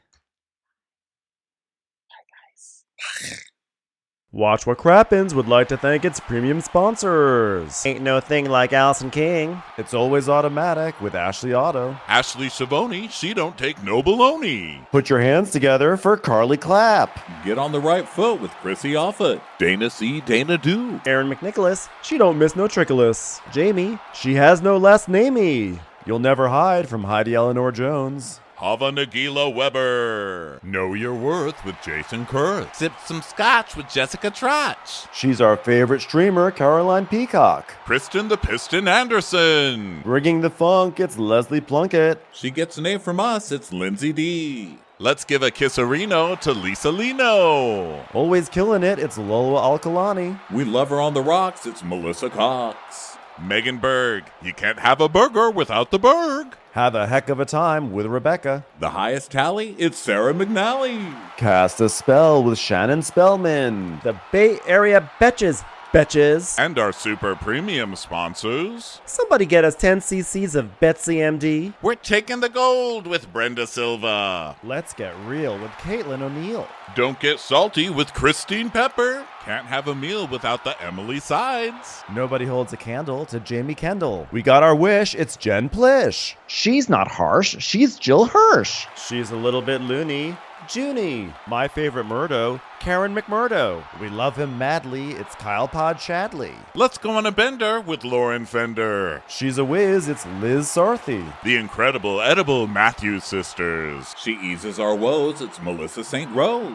Watch What Crappens would like to thank its premium sponsors. Ain't no thing like Allison King. It's always automatic with Ashley Auto. Ashley Savoni, she don't take no baloney. Put your hands together for Carly Clapp. Get on the right foot with Chrissy Offit. Dana C. Dana Do. Aaron McNicholas, she don't miss no trickolas. Jamie, she has no last namey. You'll never hide from Heidi Eleanor Jones. Hava Nagila Weber. Know Your Worth with Jason Kurth. Sip some scotch with Jessica Trotch. She's our favorite streamer, Caroline Peacock. Kristen the Piston Anderson. Bringing the funk, it's Leslie Plunkett. She gets a name from us, it's Lindsay D. Let's give a kisserino to Lisa Lino. Always killing it, it's Lola Alkalani. We love her on the rocks, it's Melissa Cox. Megan Berg. You can't have a burger without the Berg. Have a heck of a time with Rebecca. The highest tally, it's Sarah McNally. Cast a spell with Shannon Spellman. The Bay Area Betches. And our super premium sponsors. Somebody get us 10 cc's of Betsy MD. We're taking the gold with Brenda Silva. Let's get real with Caitlin O'Neill. Don't get salty with Christine Pepper. Can't have a meal without the Emily Sides. Nobody holds a candle to Jamie Kendall. We got our wish, it's Jen Plish. She's not harsh, she's Jill Hirsch. She's a little bit loony. Junie. My favorite Murdo, Karen McMurdo. We love him madly, it's Kyle Pod Shadley. Let's go on a bender with Lauren Fender. She's a whiz, it's Liz Sarthy. The incredible edible Matthews sisters. She eases our woes, it's Melissa St. Rose.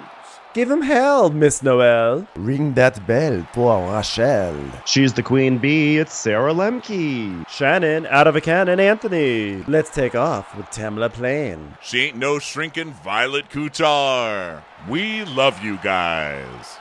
Give him hell, Miss Noel. Ring that bell for Rachel. She's the queen bee, it's Sarah Lemke. Shannon, out of a cannon, Anthony. Let's take off with Tamla Plain. She ain't no shrinking Violet Kuchar. We love you guys.